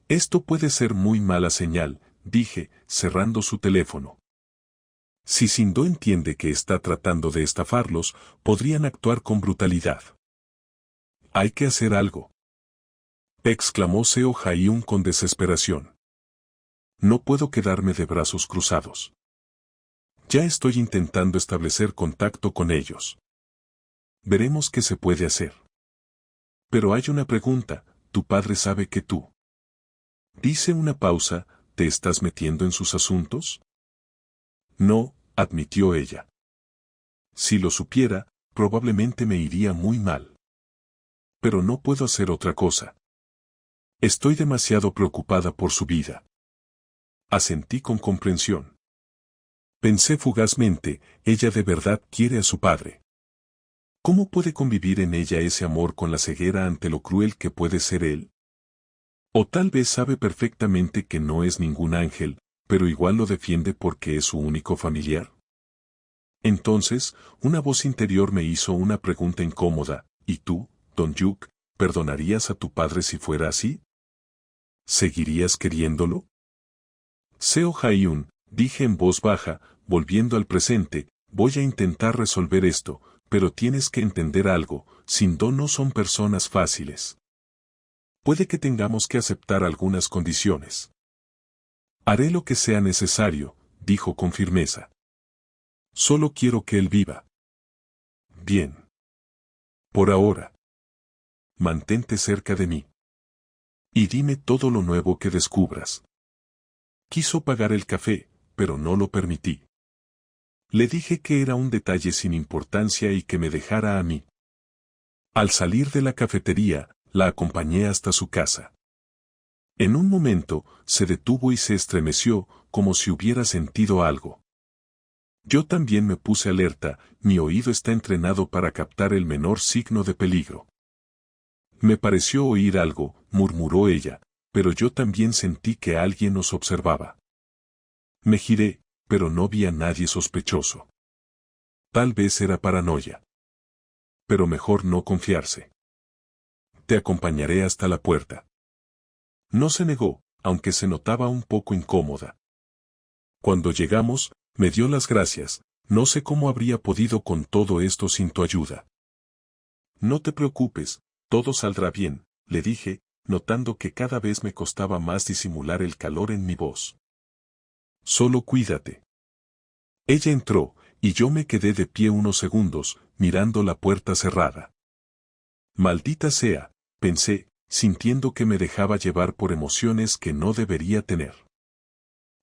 Esto puede ser muy mala señal, dije, cerrando su teléfono. Si Sin-do entiende que está tratando de estafarlos, podrían actuar con brutalidad. Hay que hacer algo, exclamó Seo Jae-un con desesperación. No puedo quedarme de brazos cruzados. Ya estoy intentando establecer contacto con ellos. Veremos qué se puede hacer. Pero hay una pregunta, ¿tu padre sabe que tú? Dice una pausa, ¿te estás metiendo en sus asuntos? No, admitió ella. Si lo supiera, probablemente me iría muy mal. Pero no puedo hacer otra cosa. Estoy demasiado preocupada por su vida. Asentí con comprensión. Pensé fugazmente, ella de verdad quiere a su padre. ¿Cómo puede convivir en ella ese amor con la ceguera ante lo cruel que puede ser él? O tal vez sabe perfectamente que no es ningún ángel, pero igual lo defiende porque es su único familiar. Entonces, una voz interior me hizo una pregunta incómoda, ¿y tú, Don Yuk, perdonarías a tu padre si fuera así? ¿Seguirías queriéndolo? Seo Jae-un, dije en voz baja, volviendo al presente, voy a intentar resolver esto, pero tienes que entender algo, Sin-do no son personas fáciles. Puede que tengamos que aceptar algunas condiciones. Haré lo que sea necesario, dijo con firmeza. Solo quiero que él viva. Bien. Por ahora. Mantente cerca de mí. Y dime todo lo nuevo que descubras. Quiso pagar el café, pero no lo permití. Le dije que era un detalle sin importancia y que me dejara a mí. Al salir de la cafetería, la acompañé hasta su casa. En un momento, se detuvo y se estremeció, como si hubiera sentido algo. Yo también me puse alerta, mi oído está entrenado para captar el menor signo de peligro. Me pareció oír algo, murmuró ella, pero yo también sentí que alguien nos observaba. Me giré, pero no vi a nadie sospechoso. Tal vez era paranoia. Pero mejor no confiarse. Te acompañaré hasta la puerta. No se negó, aunque se notaba un poco incómoda. Cuando llegamos, me dio las gracias, no sé cómo habría podido con todo esto sin tu ayuda. No te preocupes, todo saldrá bien, le dije, notando que cada vez me costaba más disimular el calor en mi voz. Solo cuídate. Ella entró, y yo me quedé de pie unos segundos, mirando la puerta cerrada. Maldita sea, pensé, sintiendo que me dejaba llevar por emociones que no debería tener.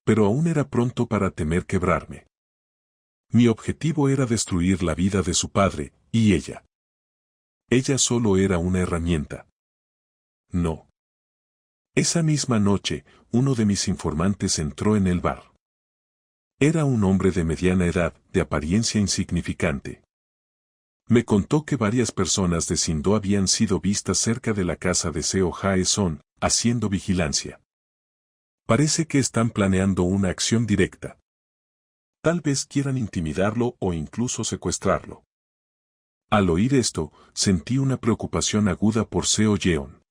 Pero aún era pronto para temer quebrarme. Mi objetivo era destruir la vida de su padre, y ella. Ella solo era una herramienta. No. Esa misma noche, uno de mis informantes entró en el bar. Era un hombre de mediana edad, de apariencia insignificante. Me contó que varias personas de Sindó habían sido vistas cerca de la casa de Seo Jae-son, haciendo vigilancia. Parece que están planeando una acción directa. Tal vez quieran intimidarlo o incluso secuestrarlo. Al oír esto, sentí una preocupación aguda por Seo Yeon.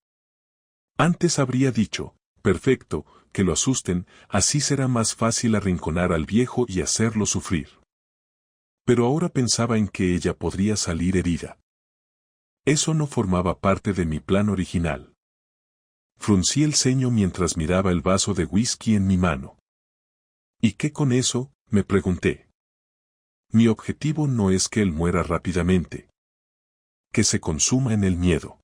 Antes habría dicho, perfecto, que lo asusten, así será más fácil arrinconar al viejo y hacerlo sufrir. Pero ahora pensaba en que ella podría salir herida. Eso no formaba parte de mi plan original. Fruncí el ceño mientras miraba el vaso de whisky en mi mano. ¿Y qué con eso?, me pregunté. Mi objetivo no es que él muera rápidamente. Que se consuma en el miedo.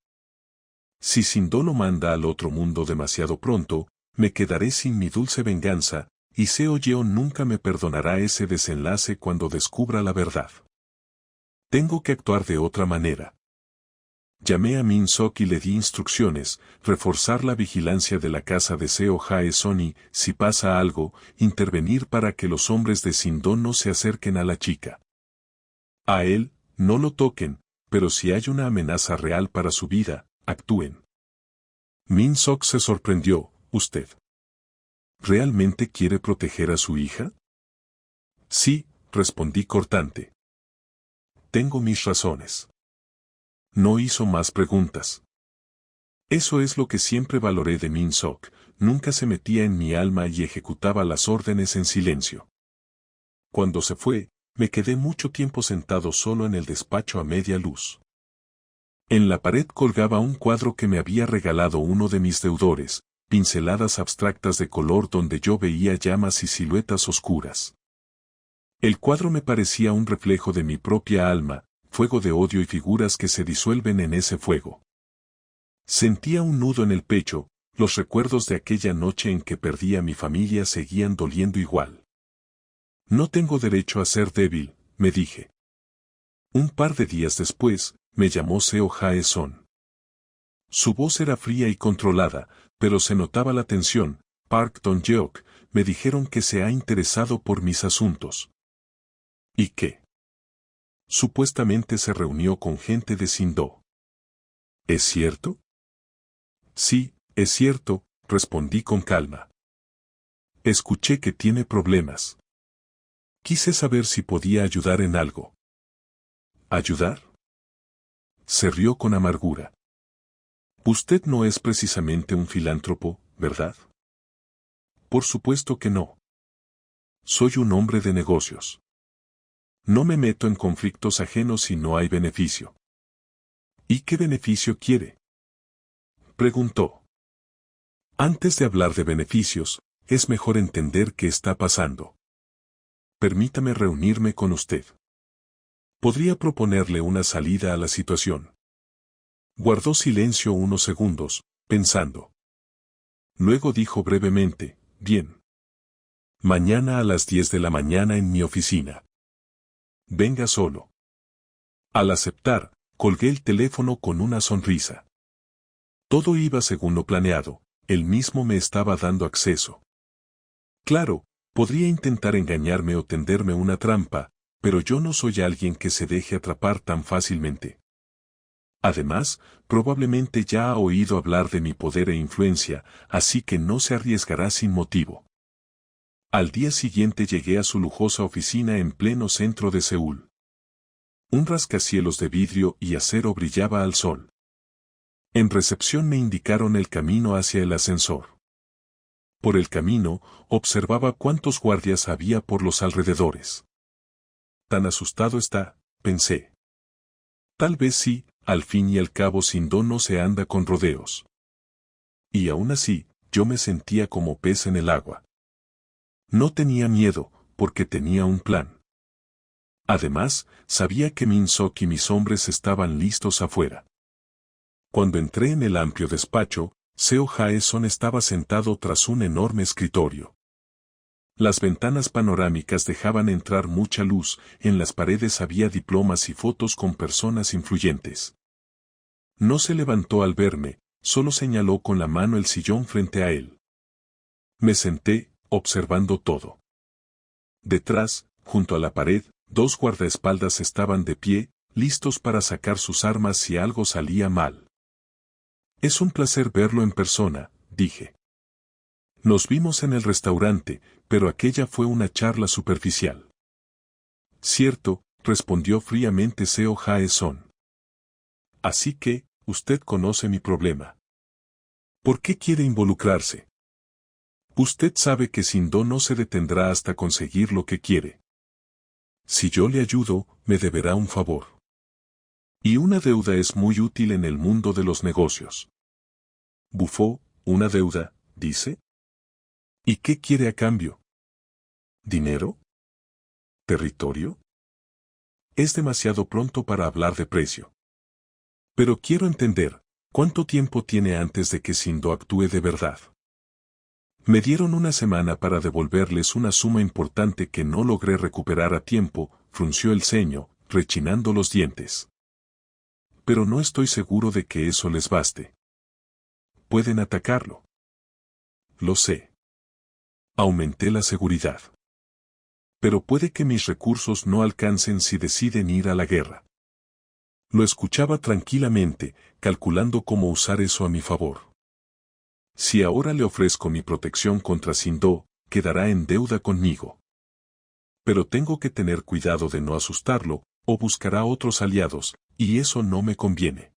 Si Sindó lo manda al otro mundo demasiado pronto, me quedaré sin mi dulce venganza, y Seo Yeon nunca me perdonará ese desenlace cuando descubra la verdad. Tengo que actuar de otra manera. Llamé a Min Sok y le di instrucciones, reforzar la vigilancia de la casa de Seo Jae-son y, si pasa algo, intervenir para que los hombres de Sindó no se acerquen a la chica. A él, no lo toquen, pero si hay una amenaza real para su vida, actúen. Min Sok se sorprendió, ¿usted realmente quiere proteger a su hija? Sí, respondí cortante. Tengo mis razones. No hizo más preguntas. Eso es lo que siempre valoré de Min Sok, nunca se metía en mi alma y ejecutaba las órdenes en silencio. Cuando se fue, me quedé mucho tiempo sentado solo en el despacho a media luz. En la pared colgaba un cuadro que me había regalado uno de mis deudores, pinceladas abstractas de color donde yo veía llamas y siluetas oscuras. El cuadro me parecía un reflejo de mi propia alma, fuego de odio y figuras que se disuelven en ese fuego. Sentía un nudo en el pecho, los recuerdos de aquella noche en que perdí a mi familia seguían doliendo igual. No tengo derecho a ser débil, me dije. Un par de días después, me llamó Seo Jae-son. Su voz era fría y controlada, pero se notaba la tensión. Park Dong-jeok, me dijeron que se ha interesado por mis asuntos. ¿Y qué? Supuestamente se reunió con gente de Sindó. ¿Es cierto? Sí, es cierto, respondí con calma. Escuché que tiene problemas. Quise saber si podía ayudar en algo. ¿Ayudar? Se rió con amargura. Usted no es precisamente un filántropo, ¿verdad? Por supuesto que no. Soy un hombre de negocios. No me meto en conflictos ajenos si no hay beneficio. ¿Y qué beneficio quiere?, preguntó. Antes de hablar de beneficios, es mejor entender qué está pasando. Permítame reunirme con usted. Podría proponerle una salida a la situación. Guardó silencio unos segundos, pensando. Luego dijo brevemente, bien. Mañana a las 10 de la mañana en mi oficina. Venga solo. Al aceptar, colgué el teléfono con una sonrisa. Todo iba según lo planeado, él mismo me estaba dando acceso. Claro, podría intentar engañarme o tenderme una trampa, pero yo no soy alguien que se deje atrapar tan fácilmente. Además, probablemente ya ha oído hablar de mi poder e influencia, así que no se arriesgará sin motivo. Al día siguiente llegué a su lujosa oficina en pleno centro de Seúl. Un rascacielos de vidrio y acero brillaba al sol. En recepción me indicaron el camino hacia el ascensor. Por el camino, observaba cuántos guardias había por los alrededores. Tan asustado está, pensé. Tal vez sí, al fin y al cabo Sindó no se anda con rodeos. Y aún así, yo me sentía como pez en el agua. No tenía miedo, porque tenía un plan. Además, sabía que Min Sok y mis hombres estaban listos afuera. Cuando entré en el amplio despacho, Seo Jae-son estaba sentado tras un enorme escritorio. Las ventanas panorámicas dejaban entrar mucha luz, en las paredes había diplomas y fotos con personas influyentes. No se levantó al verme, solo señaló con la mano el sillón frente a él. Me senté, observando todo. Detrás, junto a la pared, dos guardaespaldas estaban de pie, listos para sacar sus armas si algo salía mal. Es un placer verlo en persona, dije. Nos vimos en el restaurante, pero aquella fue una charla superficial. Cierto, respondió fríamente Seo Jae-son. Así que, usted conoce mi problema. ¿Por qué quiere involucrarse? Usted sabe que Sindó no se detendrá hasta conseguir lo que quiere. Si yo le ayudo, me deberá un favor. Y una deuda es muy útil en el mundo de los negocios. Bufó, ¿una deuda, dice? ¿Y qué quiere a cambio? ¿Dinero? ¿Territorio? Es demasiado pronto para hablar de precio. Pero quiero entender, ¿cuánto tiempo tiene antes de que Sindó actúe de verdad? Me dieron una semana para devolverles una suma importante que no logré recuperar a tiempo, frunció el ceño, rechinando los dientes. Pero no estoy seguro de que eso les baste. Pueden atacarlo. Lo sé. Aumenté la seguridad. Pero puede que mis recursos no alcancen si deciden ir a la guerra. Lo escuchaba tranquilamente, calculando cómo usar eso a mi favor. Si ahora le ofrezco mi protección contra Sindó, quedará en deuda conmigo. Pero tengo que tener cuidado de no asustarlo, o buscará otros aliados, y eso no me conviene.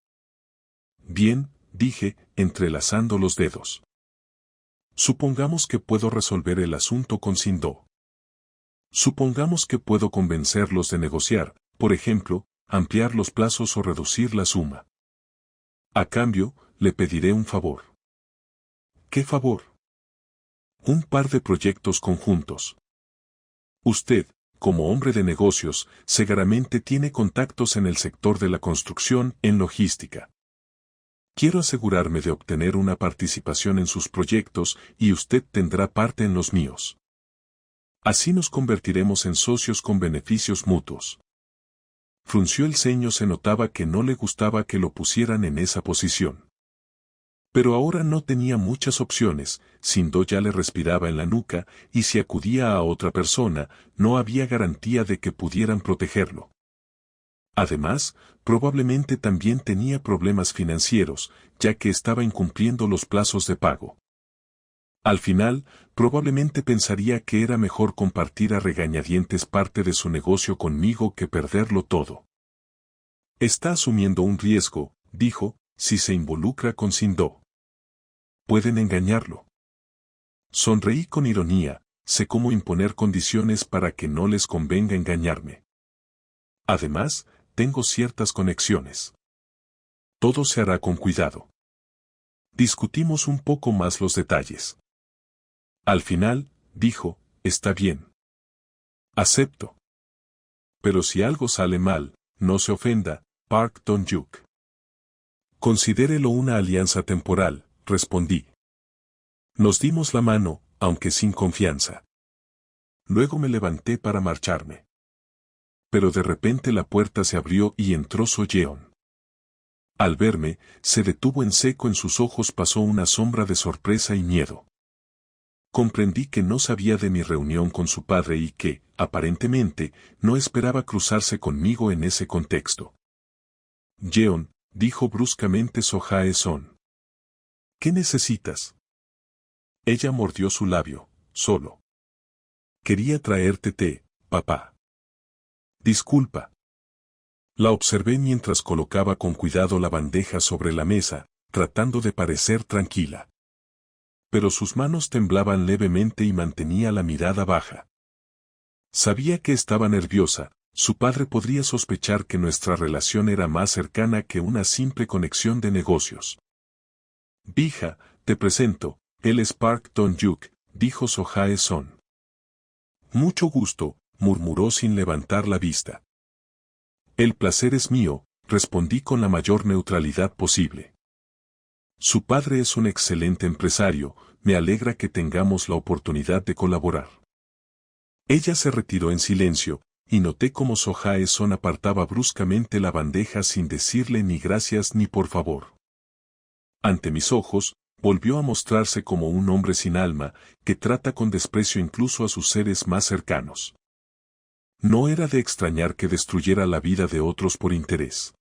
Bien, dije, entrelazando los dedos. Supongamos que puedo resolver el asunto con Sindó. Supongamos que puedo convencerlos de negociar, por ejemplo, ampliar los plazos o reducir la suma. A cambio, le pediré un favor. ¿Qué favor? Un par de proyectos conjuntos. Usted, como hombre de negocios, seguramente tiene contactos en el sector de la construcción, en logística. Quiero asegurarme de obtener una participación en sus proyectos y usted tendrá parte en los míos. Así nos convertiremos en socios con beneficios mutuos. Frunció el ceño, se notaba que no le gustaba que lo pusieran en esa posición. Pero ahora no tenía muchas opciones, Sindó ya le respiraba en la nuca, y si acudía a otra persona, no había garantía de que pudieran protegerlo. Además, probablemente también tenía problemas financieros, ya que estaba incumpliendo los plazos de pago. Al final, probablemente pensaría que era mejor compartir a regañadientes parte de su negocio conmigo que perderlo todo. Está asumiendo un riesgo, dijo, si se involucra con Sindó. Pueden engañarlo. Sonreí con ironía, sé cómo imponer condiciones para que no les convenga engañarme. Además, tengo ciertas conexiones. Todo se hará con cuidado. Discutimos un poco más los detalles. Al final, dijo, está bien. Acepto. Pero si algo sale mal, no se ofenda, Park Dong-yuk. Considérelo una alianza temporal, respondí. Nos dimos la mano, aunque sin confianza. Luego me levanté para marcharme. Pero de repente la puerta se abrió y entró So Yeon. Al verme, se detuvo en seco, en sus ojos pasó una sombra de sorpresa y miedo. Comprendí que no sabía de mi reunión con su padre y que, aparentemente, no esperaba cruzarse conmigo en ese contexto. Yeon, dijo bruscamente So Jae-son. ¿Qué necesitas? Ella mordió su labio, solo. Quería traerte té, papá. Disculpa. La observé mientras colocaba con cuidado la bandeja sobre la mesa, tratando de parecer tranquila. Pero sus manos temblaban levemente y mantenía la mirada baja. Sabía que estaba nerviosa, su padre podría sospechar que nuestra relación era más cercana que una simple conexión de negocios. Bija, te presento, él es Park Dong-yuk, dijo So Jae-son. Mucho gusto, murmuró sin levantar la vista. El placer es mío, respondí con la mayor neutralidad posible. Su padre es un excelente empresario, me alegra que tengamos la oportunidad de colaborar. Ella se retiró en silencio, y noté cómo So Jae-son apartaba bruscamente la bandeja sin decirle ni gracias ni por favor. Ante mis ojos, volvió a mostrarse como un hombre sin alma, que trata con desprecio incluso a sus seres más cercanos. No era de extrañar que destruyera la vida de otros por interés.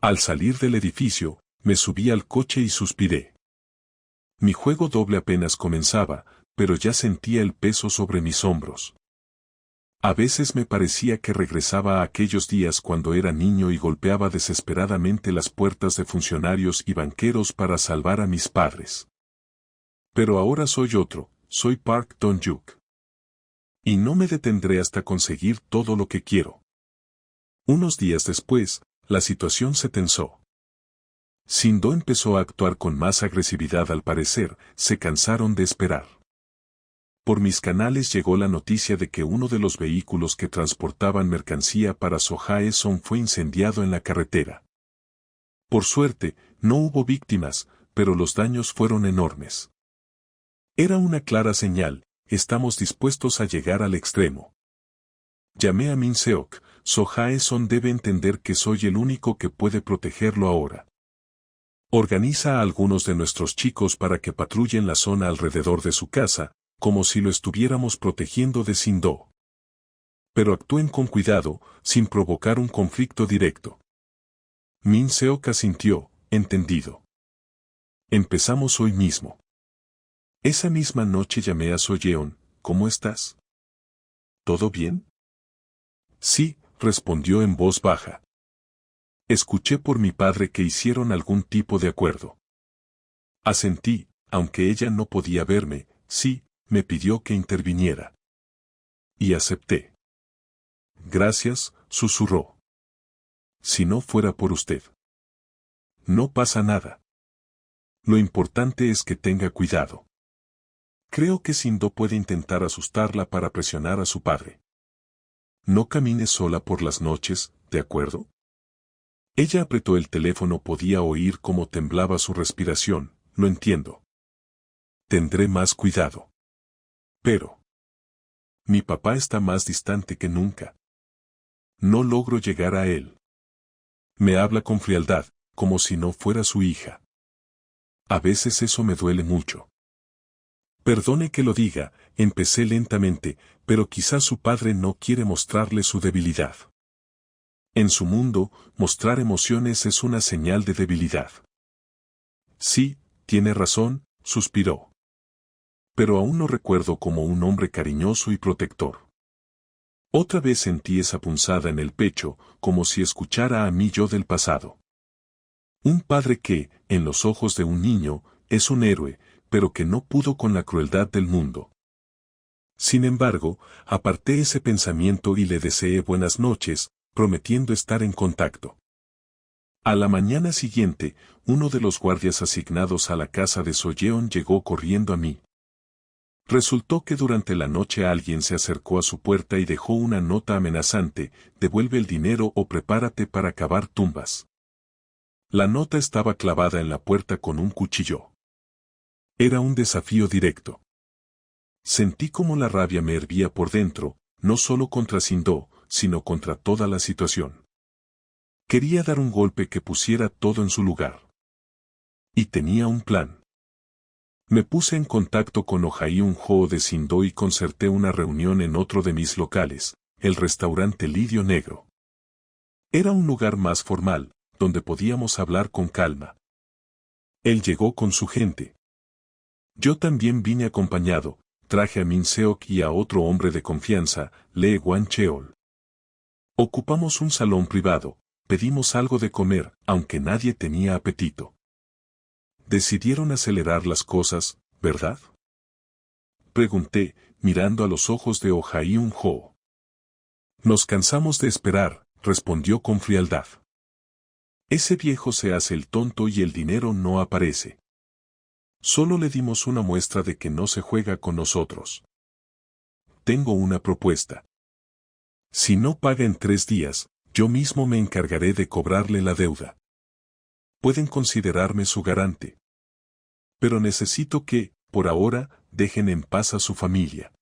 Al salir del edificio, me subí al coche y suspiré. Mi juego doble apenas comenzaba, pero ya sentía el peso sobre mis hombros. A veces me parecía que regresaba a aquellos días cuando era niño y golpeaba desesperadamente las puertas de funcionarios y banqueros para salvar a mis padres. Pero ahora soy otro, soy Park Dong-yuk. Y no me detendré hasta conseguir todo lo que quiero. Unos días después, la situación se tensó. Sin-do empezó a actuar con más agresividad. Al parecer, se cansaron de esperar. Por mis canales llegó la noticia de que uno de los vehículos que transportaban mercancía para Sohae-son fue incendiado en la carretera. Por suerte, no hubo víctimas, pero los daños fueron enormes. Era una clara señal: estamos dispuestos a llegar al extremo. Llamé a Min-seok. Sohae-son debe entender que soy el único que puede protegerlo ahora. Organiza a algunos de nuestros chicos para que patrullen la zona alrededor de su casa, como si lo estuviéramos protegiendo de Sin-do. Pero actúen con cuidado, sin provocar un conflicto directo. Min-seok asintió, entendido. Empezamos hoy mismo. Esa misma noche llamé a So-yeon. ¿Cómo estás? ¿Todo bien? Sí, respondió en voz baja. Escuché por mi padre que hicieron algún tipo de acuerdo. Asentí, aunque ella no podía verme. Sí, me pidió que interviniera. Y acepté. Gracias, susurró. Si no fuera por usted. No pasa nada. Lo importante es que tenga cuidado. Creo que Sin-do puede intentar asustarla para presionar a su padre. No camines sola por las noches, ¿de acuerdo? Ella apretó el teléfono. Podía oír cómo temblaba su respiración. Lo entiendo. Tendré más cuidado. Pero mi papá está más distante que nunca. No logro llegar a él. Me habla con frialdad, como si no fuera su hija. A veces eso me duele mucho. Perdone que lo diga, empecé lentamente, pero quizás su padre no quiere mostrarle su debilidad. En su mundo, mostrar emociones es una señal de debilidad. Sí, tiene razón, suspiró. Pero aún lo recuerdo como un hombre cariñoso y protector. Otra vez sentí esa punzada en el pecho, como si escuchara a mí yo del pasado. Un padre que, en los ojos de un niño, es un héroe, pero que no pudo con la crueldad del mundo. Sin embargo, aparté ese pensamiento y le deseé buenas noches, prometiendo estar en contacto. A la mañana siguiente, uno de los guardias asignados a la casa de So-yeon llegó corriendo a mí. Resultó que durante la noche alguien se acercó a su puerta y dejó una nota amenazante: devuelve el dinero o prepárate para cavar tumbas. La nota estaba clavada en la puerta con un cuchillo. Era un desafío directo. Sentí como la rabia me hervía por dentro, no solo contra Sin-do, sino contra toda la situación. Quería dar un golpe que pusiera todo en su lugar. Y tenía un plan. Me puse en contacto con Oh Hyun-jo de Sin-do y concerté una reunión en otro de mis locales, el restaurante Lirio Negro. Era un lugar más formal, donde podíamos hablar con calma. Él llegó con su gente. Yo también vine acompañado. Traje a Min-seok y a otro hombre de confianza, Lee Wan-cheol. Ocupamos un salón privado, pedimos algo de comer, aunque nadie tenía apetito. Decidieron acelerar las cosas, ¿verdad? Pregunté, mirando a los ojos de Oh Hyun-jo. Nos cansamos de esperar, respondió con frialdad. Ese viejo se hace el tonto y el dinero no aparece. Solo le dimos una muestra de que no se juega con nosotros. Tengo una propuesta. Si no paga en 3 días, yo mismo me encargaré de cobrarle la deuda. Pueden considerarme su garante. Pero necesito que, por ahora, dejen en paz a su familia.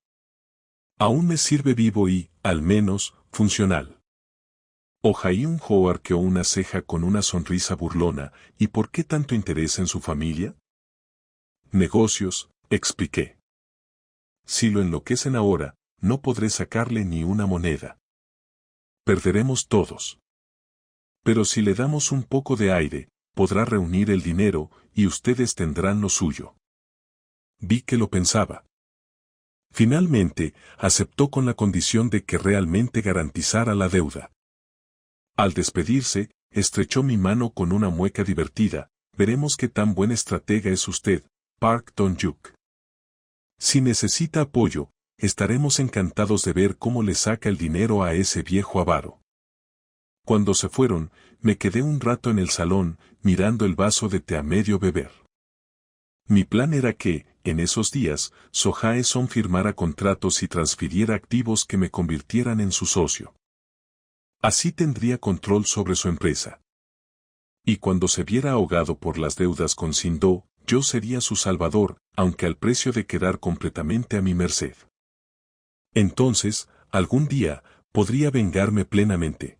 Aún me sirve vivo y, al menos, funcional. Oh Hyun-jo arqueó una ceja con una sonrisa burlona. ¿Y por qué tanto interés en su familia? Negocios, expliqué. Si lo enloquecen ahora, no podré sacarle ni una moneda. Perderemos todos. Pero si le damos un poco de aire, podrá reunir el dinero y ustedes tendrán lo suyo. Vi que lo pensaba. Finalmente, aceptó con la condición de que realmente garantizara la deuda. Al despedirse, estrechó mi mano con una mueca divertida. Veremos qué tan buen estratega es usted, Park Dong-yuk. Si necesita apoyo, estaremos encantados de ver cómo le saca el dinero a ese viejo avaro. Cuando se fueron, me quedé un rato en el salón, mirando el vaso de té a medio beber. Mi plan era que, en esos días, So-jae-son firmara contratos y transfiriera activos que me convirtieran en su socio. Así tendría control sobre su empresa. Y cuando se viera ahogado por las deudas con Sin-do, yo sería su salvador, aunque al precio de quedar completamente a mi merced. Entonces, algún día, podría vengarme plenamente.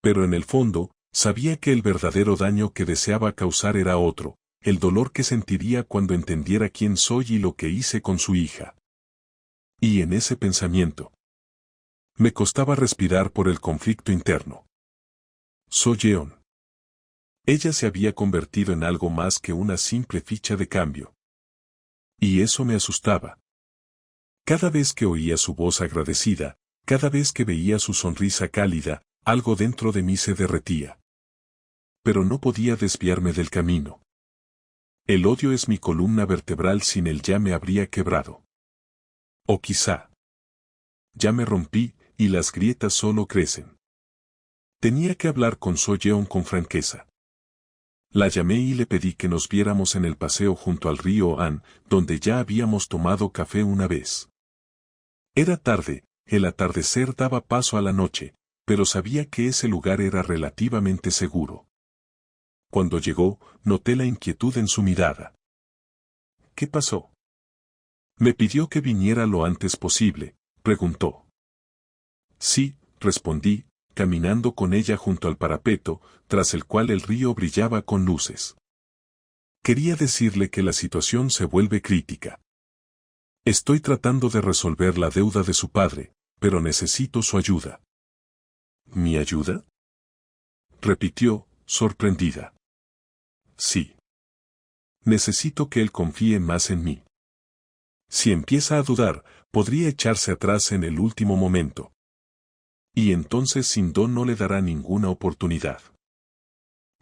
Pero en el fondo, sabía que el verdadero daño que deseaba causar era otro, el dolor que sentiría cuando entendiera quién soy y lo que hice con su hija. Y en ese pensamiento, me costaba respirar por el conflicto interno. So-yeon. Ella se había convertido en algo más que una simple ficha de cambio. Y eso me asustaba. Cada vez que oía su voz agradecida, cada vez que veía su sonrisa cálida, algo dentro de mí se derretía. Pero no podía desviarme del camino. El odio es mi columna vertebral, sin él ya me habría quebrado. O quizá, ya me rompí, y las grietas solo crecen. Tenía que hablar con So-yeon con franqueza. La llamé y le pedí que nos viéramos en el paseo junto al río Han, donde ya habíamos tomado café una vez. Era tarde, el atardecer daba paso a la noche, pero sabía que ese lugar era relativamente seguro. Cuando llegó, noté la inquietud en su mirada. ¿Qué pasó? Me pidió que viniera lo antes posible, preguntó. Sí, respondí, caminando con ella junto al parapeto, tras el cual el río brillaba con luces. Quería decirle que la situación se vuelve crítica. Estoy tratando de resolver la deuda de su padre, pero necesito su ayuda. ¿Mi ayuda? Repitió, sorprendida. Sí. Necesito que él confíe más en mí. Si empieza a dudar, podría echarse atrás en el último momento. Y entonces Sin-do no le dará ninguna oportunidad.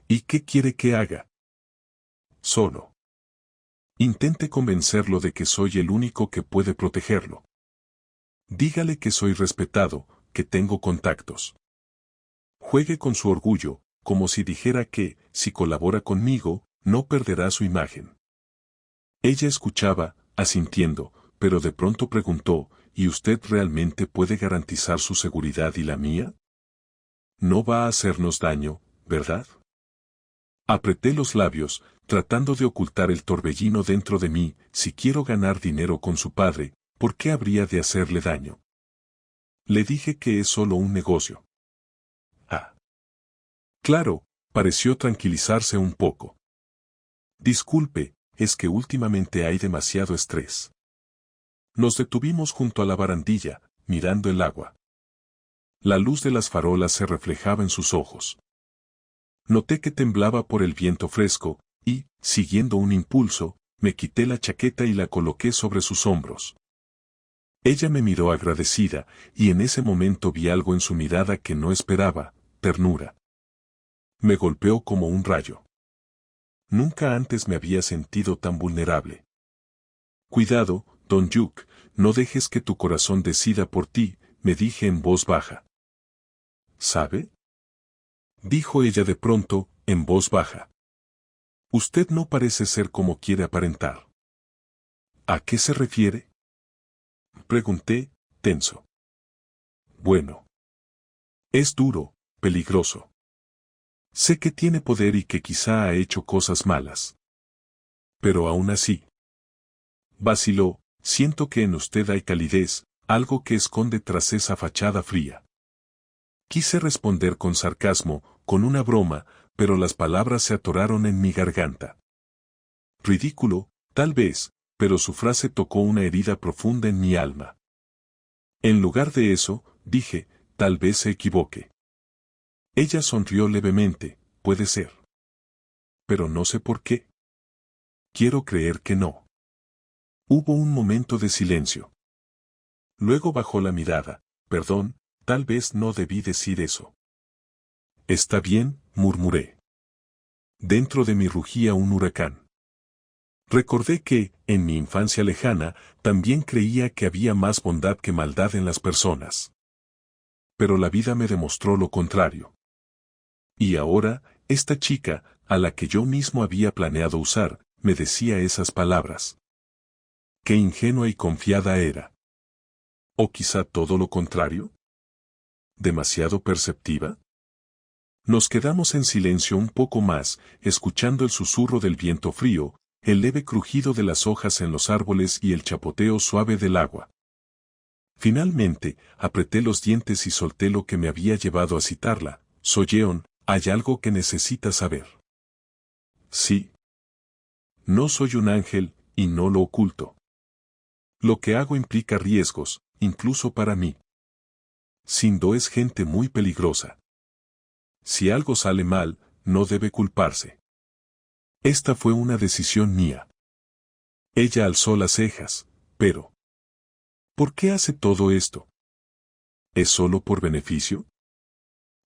¿Y qué quiere que haga? Solo. Intente convencerlo de que soy el único que puede protegerlo. Dígale que soy respetado, que tengo contactos. Juegue con su orgullo, como si dijera que, si colabora conmigo, no perderá su imagen. Ella escuchaba, asintiendo, pero de pronto preguntó, ¿y usted realmente puede garantizar su seguridad y la mía? No va a hacernos daño, ¿verdad? Apreté los labios, tratando de ocultar el torbellino dentro de mí. Si quiero ganar dinero con su padre, ¿por qué habría de hacerle daño? Le dije que es solo un negocio. Ah. Claro, pareció tranquilizarse un poco. Disculpe, es que últimamente hay demasiado estrés. Nos detuvimos junto a la barandilla, mirando el agua. La luz de las farolas se reflejaba en sus ojos. Noté que temblaba por el viento fresco, y, siguiendo un impulso, me quité la chaqueta y la coloqué sobre sus hombros. Ella me miró agradecida, y en ese momento vi algo en su mirada que no esperaba, ternura. Me golpeó como un rayo. Nunca antes me había sentido tan vulnerable. Cuidado, Dong-yuk, no dejes que tu corazón decida por ti, me dije en voz baja. ¿Sabe? Dijo ella de pronto, en voz baja. Usted no parece ser como quiere aparentar. ¿A qué se refiere? Pregunté, tenso. Bueno. Es duro, peligroso. Sé que tiene poder y que quizá ha hecho cosas malas. Pero aún así. Vaciló, siento que en usted hay calidez, algo que esconde tras esa fachada fría. Quise responder con sarcasmo, con una broma, pero las palabras se atoraron en mi garganta. Ridículo, Tal vez, pero su frase tocó una herida profunda en mi alma. En lugar de eso, dije, tal vez se equivoque. Ella sonrió levemente, puede ser. Pero no sé por qué. Quiero creer que no. Hubo un momento de silencio. Luego bajó la mirada. Perdón, tal vez no debí decir eso. Está bien, murmuré. Dentro de mí rugía un huracán. Recordé que, en mi infancia lejana, también creía que había más bondad que maldad en las personas. Pero la vida me demostró lo contrario. Y ahora, esta chica, a la que yo mismo había planeado usar, me decía esas palabras. Qué ingenua y confiada era. ¿O quizá todo lo contrario? ¿Demasiado perceptiva? Nos quedamos en silencio un poco más, escuchando el susurro del viento frío, el leve crujido de las hojas en los árboles y el chapoteo suave del agua. Finalmente, apreté los dientes y solté lo que me había llevado a citarla. Soyeon, hay algo que necesitas saber. Sí. No soy un ángel, y no lo oculto. Lo que hago implica riesgos, incluso para mí. Sindo es gente muy peligrosa. Si algo sale mal, no debe culparse. Esta fue una decisión mía. Ella alzó las cejas, pero... ¿por qué hace todo esto? ¿Es solo por beneficio?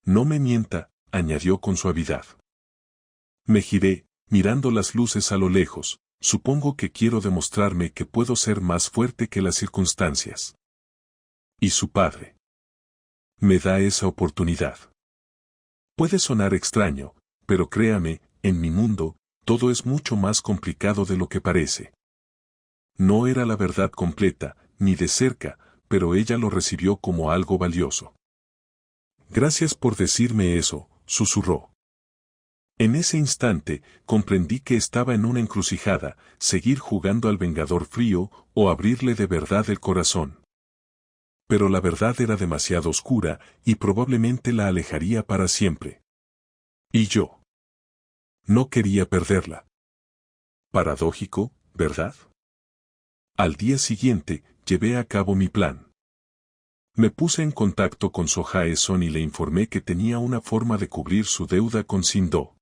No me mienta, añadió con suavidad. Me giré, mirando las luces a lo lejos, supongo que quiero demostrarme que puedo ser más fuerte que las circunstancias. ¿Y su padre? Me da esa oportunidad. Puede sonar extraño, pero créame, en mi mundo, todo es mucho más complicado de lo que parece. No era la verdad completa, ni de cerca, pero ella lo recibió como algo valioso. Gracias por decirme eso, susurró. En ese instante, comprendí que estaba en una encrucijada, seguir jugando al vengador frío, o abrirle de verdad el corazón. Pero la verdad era demasiado oscura, y probablemente la alejaría para siempre. Y yo. No quería perderla. Paradójico, ¿verdad? Al día siguiente, llevé a cabo mi plan. Me puse en contacto con So Jae-son y le informé que tenía una forma de cubrir su deuda con Sindo.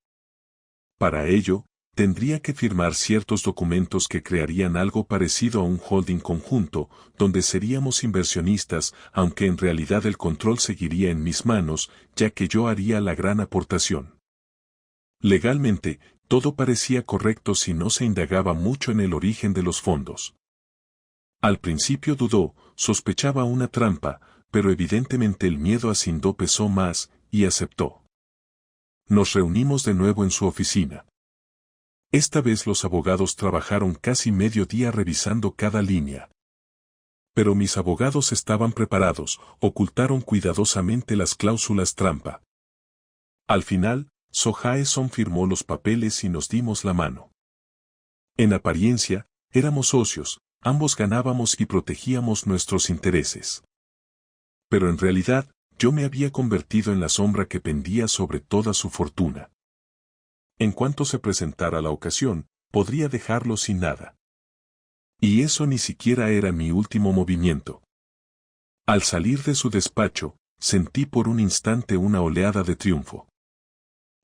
Para ello, tendría que firmar ciertos documentos que crearían algo parecido a un holding conjunto, donde seríamos inversionistas, aunque en realidad el control seguiría en mis manos, ya que yo haría la gran aportación. Legalmente, todo parecía correcto si no se indagaba mucho en el origen de los fondos. Al principio dudó, sospechaba una trampa, pero evidentemente el miedo a Sindo pesó más, y aceptó. Nos reunimos de nuevo en su oficina. Esta vez los abogados trabajaron casi medio día revisando cada línea. Pero mis abogados estaban preparados, ocultaron cuidadosamente las cláusulas trampa. Al final, So Jae-son firmó los papeles y nos dimos la mano. En apariencia, éramos socios, ambos ganábamos y protegíamos nuestros intereses. Pero en realidad, yo me había convertido en la sombra que pendía sobre toda su fortuna. En cuanto se presentara la ocasión, podría dejarlo sin nada. Y eso ni siquiera era mi último movimiento. Al salir de su despacho, sentí por un instante una oleada de triunfo.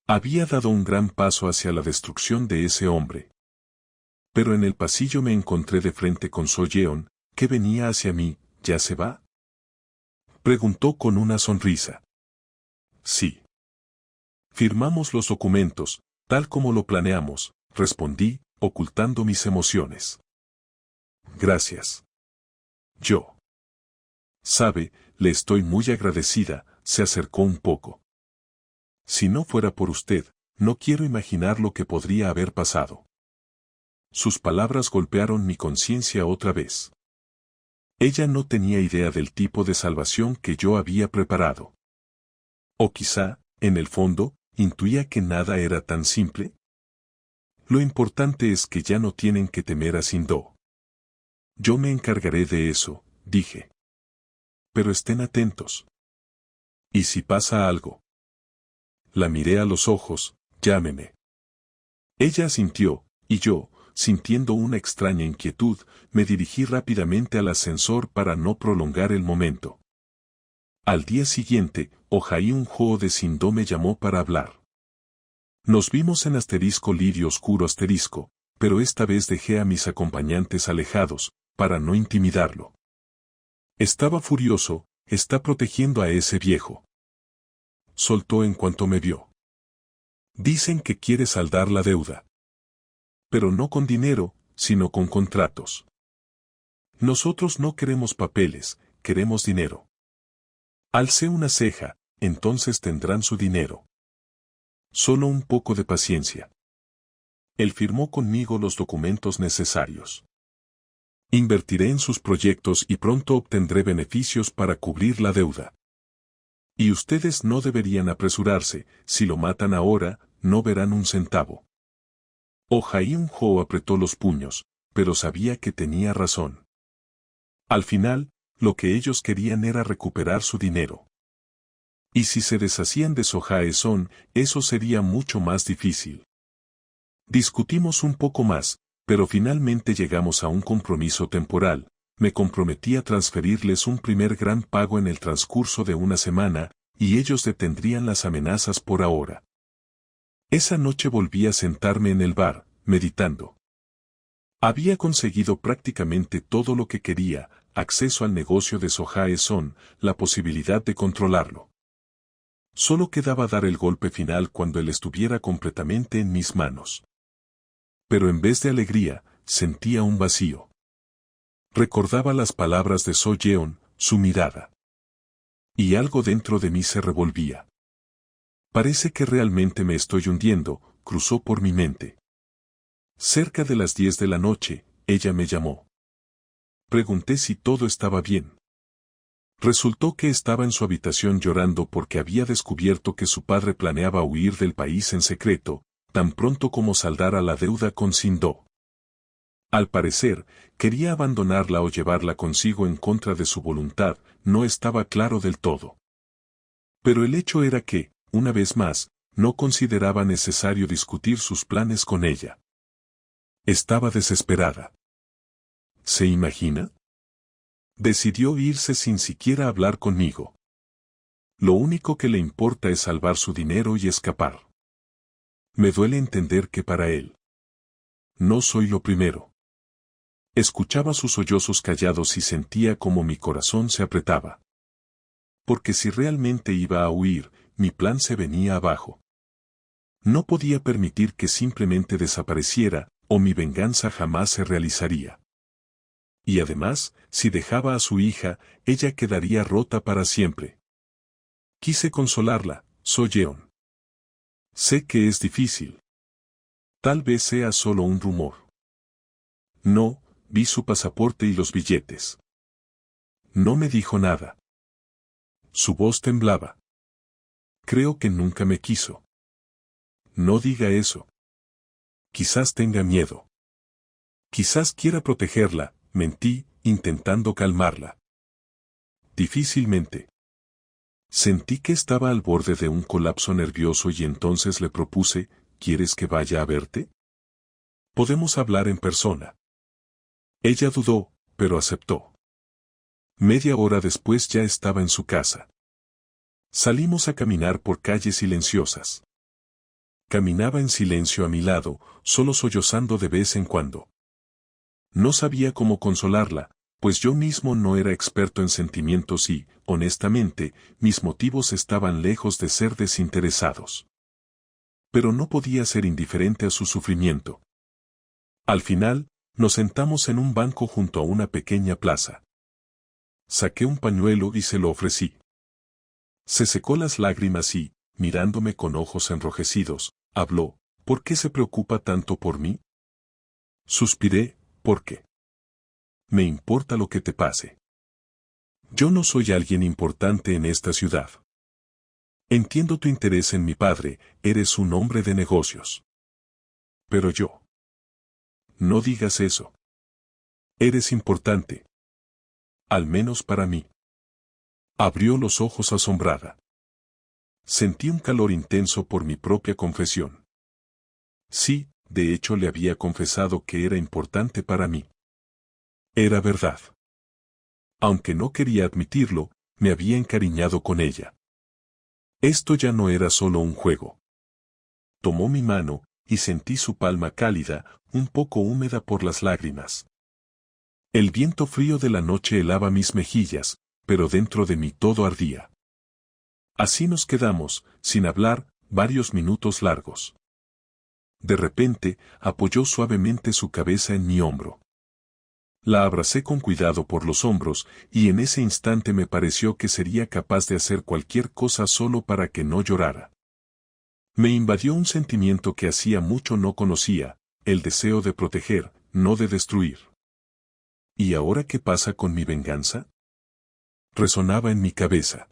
Había dado un gran paso hacia la destrucción de ese hombre. Pero en el pasillo me encontré de frente con Soyeon, que venía hacia mí. ¿Ya se va?, preguntó con una sonrisa. Sí. Firmamos los documentos, tal como lo planeamos, respondí, ocultando mis emociones. Gracias. Yo. Sabe, le estoy muy agradecida, se acercó un poco. Si no fuera por usted, no quiero imaginar lo que podría haber pasado. Sus palabras golpearon mi conciencia otra vez. Ella no tenía idea del tipo de salvación que yo había preparado. O quizá, en el fondo, intuía que nada era tan simple. Lo importante es que ya no tienen que temer a Sindo. Yo me encargaré de eso, dije. Pero estén atentos. ¿Y si pasa algo? La miré a los ojos, llámeme. Ella asintió, y yo, sintiendo una extraña inquietud, me dirigí rápidamente al ascensor para no prolongar el momento. Al día siguiente, Oh-Hyun-jo de Sindo me llamó para hablar. Nos vimos en lirio oscuro pero esta vez dejé a mis acompañantes alejados, para no intimidarlo. Estaba furioso, está protegiendo a ese viejo. Soltó en cuanto me vio. Dicen que quiere saldar la deuda. Pero no con dinero, sino con contratos. Nosotros no queremos papeles, queremos dinero. Alcé una ceja, entonces tendrán su dinero. Solo un poco de paciencia. Él firmó conmigo los documentos necesarios. Invertiré en sus proyectos y pronto obtendré beneficios para cubrir la deuda. Y ustedes no deberían apresurarse, si lo matan ahora, no verán un centavo. Oh-Hyun-jo apretó los puños, pero sabía que tenía razón. Al final, lo que ellos querían era recuperar su dinero. Y si se deshacían de So-Jae-son, eso sería mucho más difícil. Discutimos un poco más, pero finalmente llegamos a un compromiso temporal. Me comprometí a transferirles un primer gran pago en el transcurso de una semana, y ellos detendrían las amenazas por ahora. Esa noche volví a sentarme en el bar, meditando. Había conseguido prácticamente todo lo que quería, acceso al negocio de So-Jae-son, la posibilidad de controlarlo. Solo quedaba dar el golpe final cuando él estuviera completamente en mis manos. Pero en vez de alegría, sentía un vacío. Recordaba las palabras de So Yeon, su mirada. Y algo dentro de mí se revolvía. Parece que realmente me estoy hundiendo, cruzó por mi mente. Cerca de las 10 de la noche, ella me llamó. Pregunté si todo estaba bien. Resultó que estaba en su habitación llorando porque había descubierto que su padre planeaba huir del país en secreto, tan pronto como saldara la deuda con Sindo. Al parecer, quería abandonarla o llevarla consigo en contra de su voluntad, no estaba claro del todo. Pero el hecho era que, una vez más, no consideraba necesario discutir sus planes con ella. Estaba desesperada. ¿Se imagina? Decidió irse sin siquiera hablar conmigo. Lo único que le importa es salvar su dinero y escapar. Me duele entender que para él no soy lo primero. Escuchaba sus sollozos callados y sentía como mi corazón se apretaba. Porque si realmente iba a huir, mi plan se venía abajo. No podía permitir que simplemente desapareciera, o mi venganza jamás se realizaría. Y además, si dejaba a su hija, ella quedaría rota para siempre. Quise consolarla, So Yeon. Sé que es difícil. Tal vez sea solo un rumor. No, vi su pasaporte y los billetes. No me dijo nada. Su voz temblaba. Creo que nunca me quiso. No diga eso. Quizás tenga miedo. Quizás quiera protegerla, mentí, intentando calmarla. Difícilmente. Sentí que estaba al borde de un colapso nervioso y entonces le propuse, ¿quieres que vaya a verte? Podemos hablar en persona. Ella dudó, pero aceptó. Media hora después ya estaba en su casa. Salimos a caminar por calles silenciosas. Caminaba en silencio a mi lado, solo sollozando de vez en cuando. No sabía cómo consolarla, pues yo mismo no era experto en sentimientos y, honestamente, mis motivos estaban lejos de ser desinteresados. Pero no podía ser indiferente a su sufrimiento. Al final, nos sentamos en un banco junto a una pequeña plaza. Saqué un pañuelo y se lo ofrecí. Se secó las lágrimas y, mirándome con ojos enrojecidos, habló, ¿por qué se preocupa tanto por mí? Suspiré, ¿por qué? Me importa lo que te pase. Yo no soy alguien importante en esta ciudad. Entiendo tu interés en mi padre, eres un hombre de negocios. Pero yo. No digas eso. Eres importante. Al menos para mí. Abrió los ojos asombrada. Sentí un calor intenso por mi propia confesión. Sí, de hecho le había confesado que era importante para mí. Era verdad. Aunque no quería admitirlo, me había encariñado con ella. Esto ya no era solo un juego. Tomó mi mano, y sentí su palma cálida, un poco húmeda por las lágrimas. El viento frío de la noche helaba mis mejillas, pero dentro de mí todo ardía. Así nos quedamos, sin hablar, varios minutos largos. De repente, apoyó suavemente su cabeza en mi hombro. La abracé con cuidado por los hombros, y en ese instante me pareció que sería capaz de hacer cualquier cosa solo para que no llorara. Me invadió un sentimiento que hacía mucho no conocía, el deseo de proteger, no de destruir. ¿Y ahora qué pasa con mi venganza? Resonaba en mi cabeza.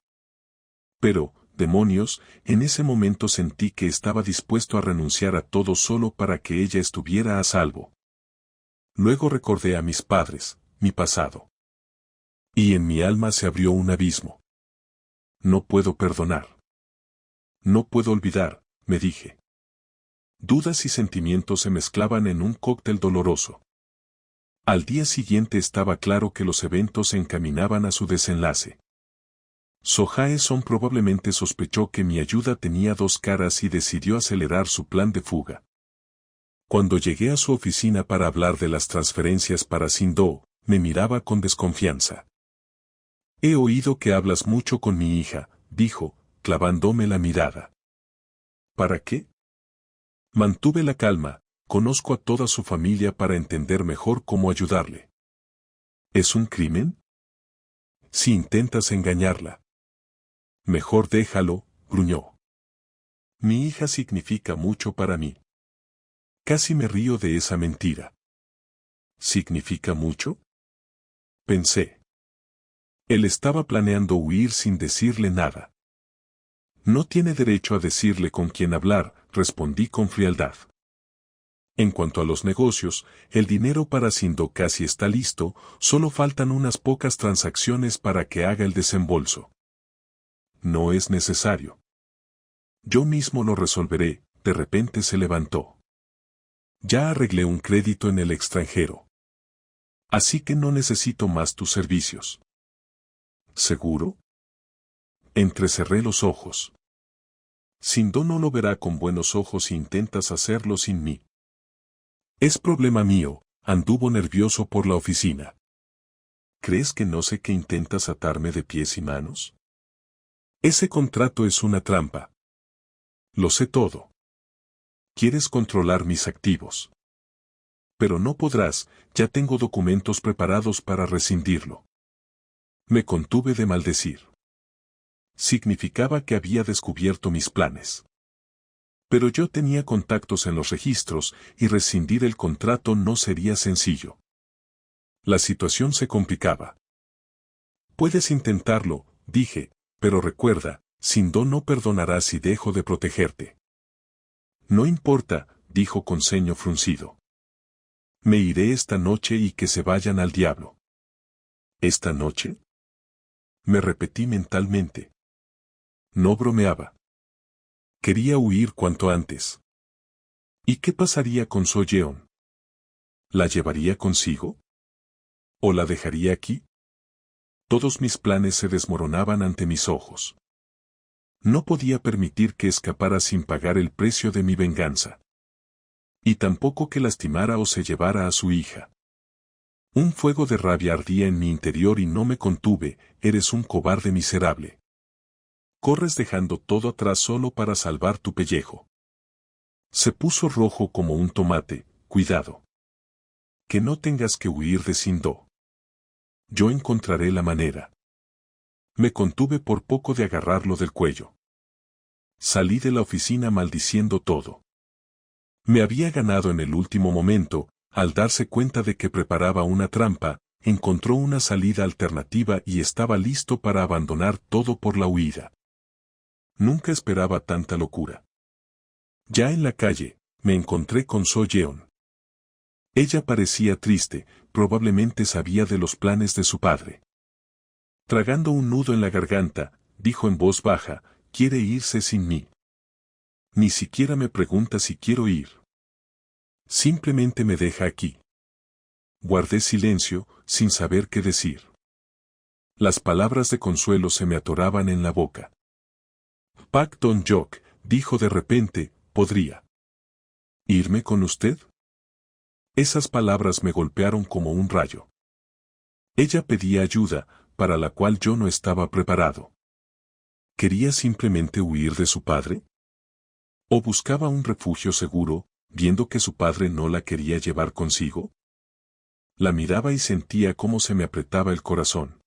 Pero, demonios, en ese momento sentí que estaba dispuesto a renunciar a todo solo para que ella estuviera a salvo. Luego recordé a mis padres, mi pasado. Y en mi alma se abrió un abismo. No puedo perdonar. No puedo olvidar, me dije. Dudas y sentimientos se mezclaban en un cóctel doloroso. Al día siguiente estaba claro que los eventos se encaminaban a su desenlace. Sohae-son probablemente sospechó que mi ayuda tenía dos caras y decidió acelerar su plan de fuga. Cuando llegué a su oficina para hablar de las transferencias para Sindó, me miraba con desconfianza. He oído que hablas mucho con mi hija, dijo, clavándome la mirada. ¿Para qué? Mantuve la calma, conozco a toda su familia para entender mejor cómo ayudarle. ¿Es un crimen? Si intentas engañarla. Mejor déjalo, gruñó. Mi hija significa mucho para mí. Casi me río de esa mentira. ¿Significa mucho? Pensé. Él estaba planeando huir sin decirle nada. No tiene derecho a decirle con quién hablar, respondí con frialdad. En cuanto a los negocios, el dinero para Sindó casi está listo, solo faltan unas pocas transacciones para que haga el desembolso. No es necesario. Yo mismo lo resolveré, de repente se levantó. Ya arreglé un crédito en el extranjero. Así que no necesito más tus servicios. ¿Seguro? Entrecerré los ojos. Sindó no lo verá con buenos ojos si intentas hacerlo sin mí. Es problema mío, anduvo nervioso por la oficina. ¿Crees que no sé que intentas atarme de pies y manos? Ese contrato es una trampa. Lo sé todo. Quieres controlar mis activos. Pero no podrás, ya tengo documentos preparados para rescindirlo. Me contuve de maldecir. Significaba que había descubierto mis planes. Pero yo tenía contactos en los registros y rescindir el contrato no sería sencillo. La situación se complicaba. Puedes intentarlo, dije, pero recuerda, Sindó no perdonará si dejo de protegerte. No importa, dijo con ceño fruncido. Me iré esta noche y que se vayan al diablo. ¿Esta noche? Me repetí mentalmente. No bromeaba. Quería huir cuanto antes. ¿Y qué pasaría con So Yeon? ¿La llevaría consigo? ¿O la dejaría aquí? Todos mis planes se desmoronaban ante mis ojos. No podía permitir que escapara sin pagar el precio de mi venganza. Y tampoco que lastimara o se llevara a su hija. Un fuego de rabia ardía en mi interior y no me contuve, eres un cobarde miserable. Corres dejando todo atrás solo para salvar tu pellejo. Se puso rojo como un tomate, cuidado. Que no tengas que huir de Sindó. Yo encontraré la manera. Me contuve por poco de agarrarlo del cuello. Salí de la oficina maldiciendo todo. Me había ganado en el último momento, al darse cuenta de que preparaba una trampa, encontró una salida alternativa y estaba listo para abandonar todo por la huida. Nunca esperaba tanta locura. Ya en la calle, me encontré con So Yeon. Ella parecía triste, probablemente sabía de los planes de su padre. Tragando un nudo en la garganta, dijo en voz baja, quiere irse sin mí. Ni siquiera me pregunta si quiero ir. Simplemente me deja aquí. Guardé silencio, sin saber qué decir. Las palabras de consuelo se me atoraban en la boca. Pak Dong-Jook, dijo de repente, ¿podría irme con usted? Esas palabras me golpearon como un rayo. Ella pedía ayuda, para la cual yo no estaba preparado. ¿Quería simplemente huir de su padre? ¿O buscaba un refugio seguro, viendo que su padre no la quería llevar consigo? La miraba y sentía cómo se me apretaba el corazón.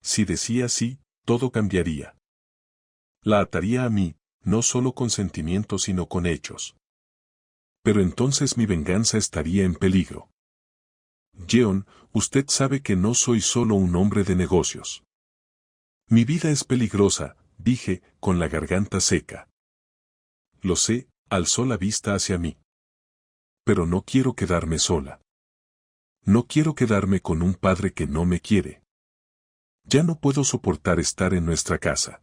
Si decía sí, todo cambiaría. La ataría a mí, no solo con sentimientos sino con hechos. Pero entonces mi venganza estaría en peligro. Jeon, usted sabe que no soy solo un hombre de negocios. Mi vida es peligrosa, dije, con la garganta seca. Lo sé, alzó la vista hacia mí. Pero no quiero quedarme sola. No quiero quedarme con un padre que no me quiere. Ya no puedo soportar estar en nuestra casa.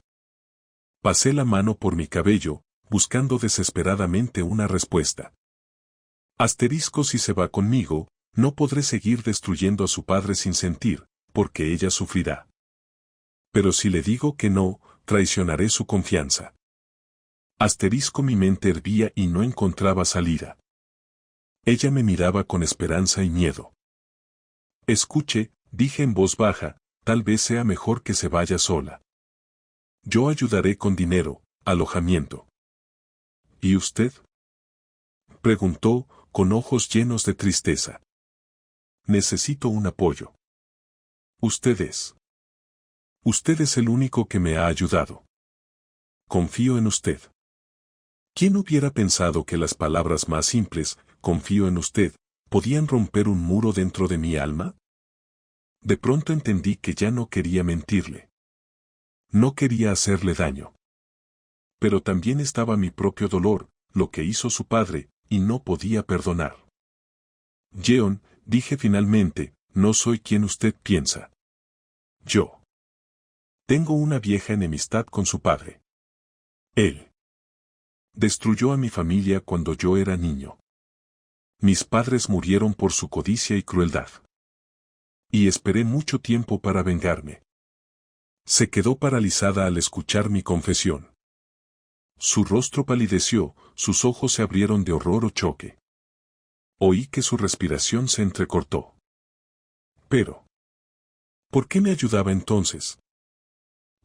Pasé la mano por mi cabello, buscando desesperadamente una respuesta. Asterisco si se va conmigo, no podré seguir destruyendo a su padre sin sentir, porque ella sufrirá. Pero si le digo que no, traicionaré su confianza. Asterisco mi mente hervía y no encontraba salida. Ella me miraba con esperanza y miedo. Escuche, dije en voz baja, tal vez sea mejor que se vaya sola. Yo ayudaré con dinero, alojamiento. ¿Y usted? Preguntó, con ojos llenos de tristeza. Necesito un apoyo. Usted es. Usted es el único que me ha ayudado. Confío en usted. ¿Quién hubiera pensado que las palabras más simples, confío en usted, podían romper un muro dentro de mi alma? De pronto entendí que ya no quería mentirle. No quería hacerle daño. Pero también estaba mi propio dolor, lo que hizo su padre, y no podía perdonar. Jeon, dije finalmente, no soy quien usted piensa. Yo. Tengo una vieja enemistad con su padre. Él destruyó a mi familia cuando yo era niño. Mis padres murieron por su codicia y crueldad. Y esperé mucho tiempo para vengarme. Se quedó paralizada al escuchar mi confesión. Su rostro palideció, sus ojos se abrieron de horror o choque. Oí que su respiración se entrecortó. Pero, ¿por qué me ayudaba entonces?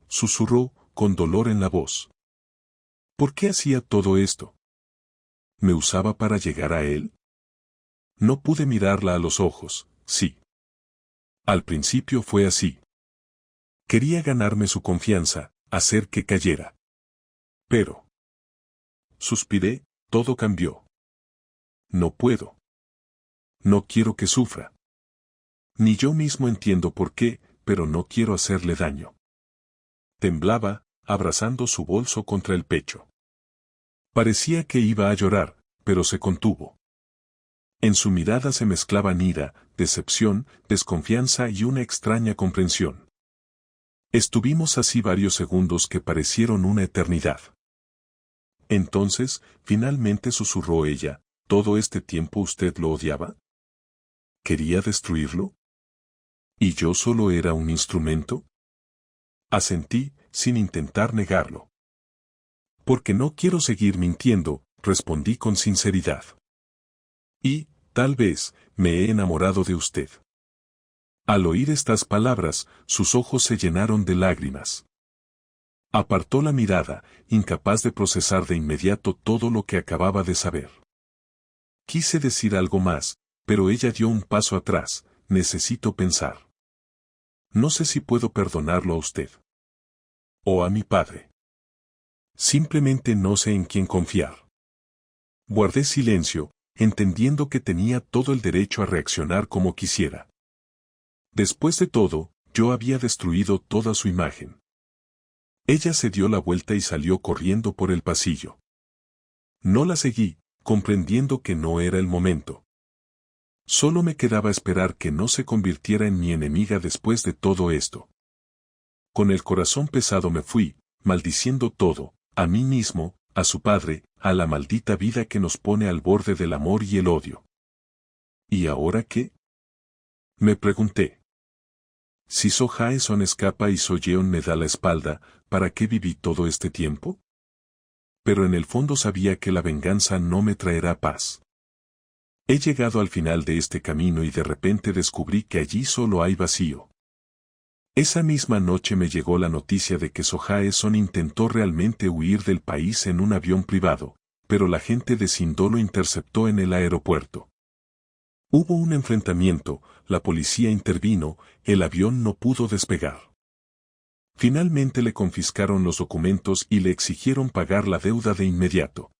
Susurró, con dolor en la voz. ¿Por qué hacía todo esto? ¿Me usaba para llegar a él? No pude mirarla a los ojos, sí. Al principio fue así. Quería ganarme su confianza, hacer que cayera. Pero, suspiré, todo cambió. No puedo. No quiero que sufra. Ni yo mismo entiendo por qué, pero no quiero hacerle daño. Temblaba, abrazando su bolso contra el pecho. Parecía que iba a llorar, pero se contuvo. En su mirada se mezclaban ira, decepción, desconfianza y una extraña comprensión. Estuvimos así varios segundos que parecieron una eternidad. Entonces, finalmente susurró ella, ¿todo este tiempo usted lo odiaba? ¿Quería destruirlo? ¿Y yo solo era un instrumento? Asentí, sin intentar negarlo. Porque no quiero seguir mintiendo, respondí con sinceridad. Y, tal vez, me he enamorado de usted. Al oír estas palabras, sus ojos se llenaron de lágrimas. Apartó la mirada, incapaz de procesar de inmediato todo lo que acababa de saber. Quise decir algo más, pero ella dio un paso atrás, necesito pensar. No sé si puedo perdonarlo a usted. O a mi padre. Simplemente no sé en quién confiar. Guardé silencio, entendiendo que tenía todo el derecho a reaccionar como quisiera. Después de todo, yo había destruido toda su imagen. Ella se dio la vuelta y salió corriendo por el pasillo. No la seguí, comprendiendo que no era el momento. Solo me quedaba esperar que no se convirtiera en mi enemiga después de todo esto. Con el corazón pesado me fui, maldiciendo todo, a mí mismo, a su padre, a la maldita vida que nos pone al borde del amor y el odio. ¿Y ahora qué? Me pregunté. Si So Jae-son escapa y So Yeon me da la espalda, ¿para qué viví todo este tiempo? Pero en el fondo sabía que la venganza no me traerá paz. He llegado al final de este camino y de repente descubrí que allí solo hay vacío. Esa misma noche me llegó la noticia de que So Jae-son intentó realmente huir del país en un avión privado, pero la gente de Sindó lo interceptó en el aeropuerto. Hubo un enfrentamiento, la policía intervino, el avión no pudo despegar. Finalmente le confiscaron los documentos y le exigieron pagar la deuda de inmediato.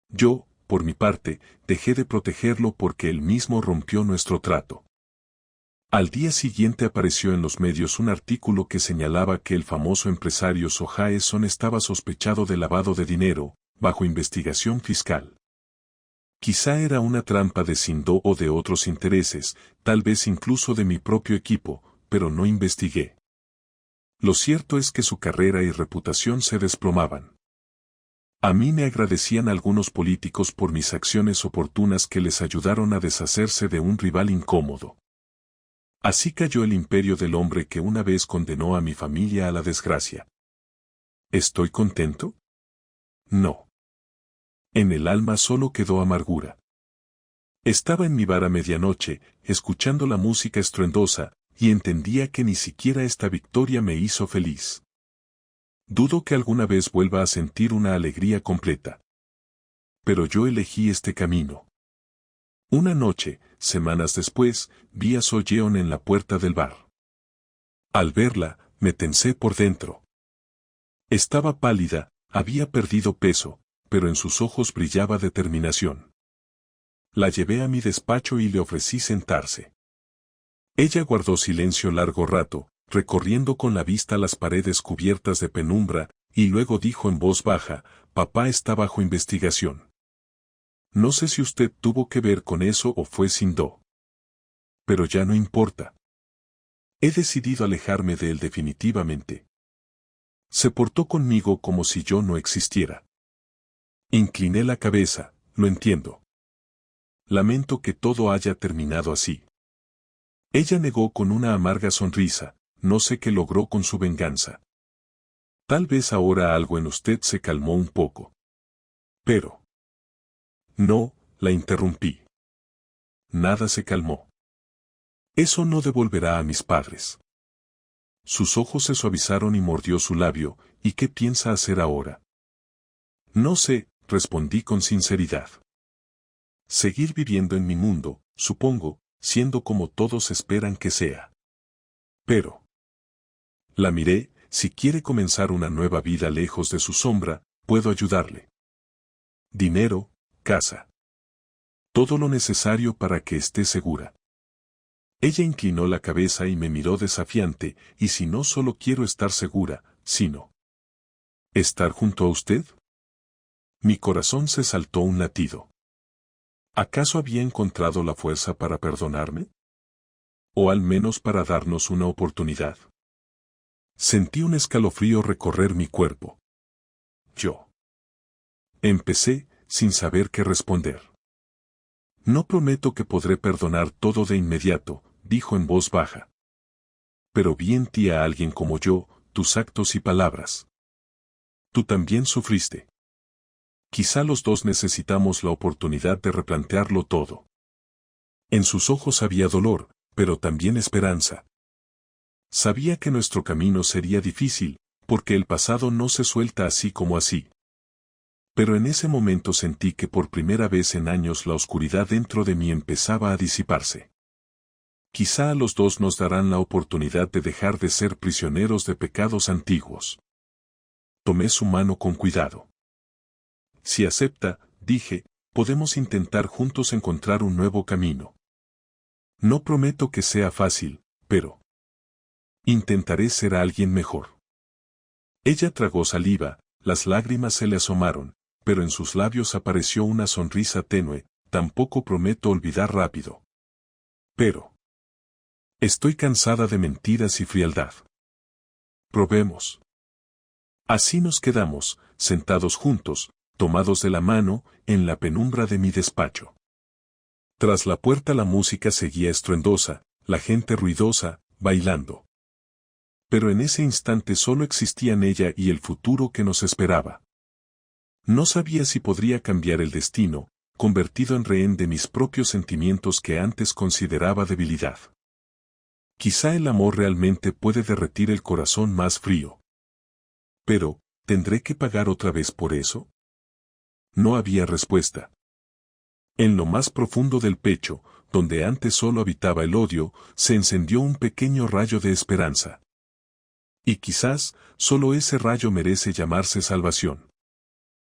Yo, por mi parte, dejé de protegerlo porque él mismo rompió nuestro trato. Al día siguiente apareció en los medios un artículo que señalaba que el famoso empresario So Jae-son estaba sospechado de lavado de dinero, bajo investigación fiscal. Quizá era una trampa de Sindó o de otros intereses, tal vez incluso de mi propio equipo, pero no investigué. Lo cierto es que su carrera y reputación se desplomaban. A mí me agradecían algunos políticos por mis acciones oportunas que les ayudaron a deshacerse de un rival incómodo. Así cayó el imperio del hombre que una vez condenó a mi familia a la desgracia. ¿Estoy contento? No. En el alma solo quedó amargura. Estaba en mi bar a medianoche, escuchando la música estruendosa, y entendía que ni siquiera esta victoria me hizo feliz. Dudo que alguna vez vuelva a sentir una alegría completa. Pero yo elegí este camino. Una noche, semanas después, vi a So Yeon en la puerta del bar. Al verla, me tensé por dentro. Estaba pálida, había perdido peso, pero en sus ojos brillaba determinación. La llevé a mi despacho y le ofrecí sentarse. Ella guardó silencio largo rato, recorriendo con la vista las paredes cubiertas de penumbra, y luego dijo en voz baja, «Papá está bajo investigación. No sé si usted tuvo que ver con eso o fue Sindó. Pero ya no importa. He decidido alejarme de él definitivamente. Se portó conmigo como si yo no existiera». Incliné la cabeza, lo entiendo. Lamento que todo haya terminado así. Ella negó con una amarga sonrisa, no sé qué logró con su venganza. Tal vez ahora algo en usted se calmó un poco. Pero... No, la interrumpí. Nada se calmó. Eso no devolverá a mis padres. Sus ojos se suavizaron y mordió su labio, ¿y qué piensa hacer ahora? No sé, respondí con sinceridad. Seguir viviendo en mi mundo, supongo, siendo como todos esperan que sea. Pero... La miré, si quiere comenzar una nueva vida lejos de su sombra, puedo ayudarle. Dinero, casa. Todo lo necesario para que esté segura. Ella inclinó la cabeza y me miró desafiante, y si no solo quiero estar segura, sino... ¿Estar junto a usted? Mi corazón se saltó un latido. ¿Acaso había encontrado la fuerza para perdonarme? O al menos para darnos una oportunidad. Sentí un escalofrío recorrer mi cuerpo. Yo. Empecé, sin saber qué responder. No prometo que podré perdonar todo de inmediato, dijo en voz baja. Pero vi en ti a alguien como yo, tus actos y palabras. Tú también sufriste. Quizá los dos necesitamos la oportunidad de replantearlo todo. En sus ojos había dolor, pero también esperanza. Sabía que nuestro camino sería difícil, porque el pasado no se suelta así como así. Pero en ese momento sentí que por primera vez en años la oscuridad dentro de mí empezaba a disiparse. Quizá a los dos nos darán la oportunidad de dejar de ser prisioneros de pecados antiguos. Tomé su mano con cuidado. Si acepta, dije, podemos intentar juntos encontrar un nuevo camino. No prometo que sea fácil, pero... intentaré ser alguien mejor. Ella tragó saliva, las lágrimas se le asomaron, pero en sus labios apareció una sonrisa tenue, tampoco prometo olvidar rápido. Pero... estoy cansada de mentiras y frialdad. Probemos. Así nos quedamos, sentados juntos, tomados de la mano, en la penumbra de mi despacho. Tras la puerta la música seguía estruendosa, la gente ruidosa, bailando. Pero en ese instante solo existían ella y el futuro que nos esperaba. No sabía si podría cambiar el destino, convertido en rehén de mis propios sentimientos que antes consideraba debilidad. Quizá el amor realmente puede derretir el corazón más frío. Pero, ¿tendré que pagar otra vez por eso? No había respuesta. En lo más profundo del pecho, donde antes solo habitaba el odio, se encendió un pequeño rayo de esperanza. Y quizás, solo ese rayo merece llamarse salvación.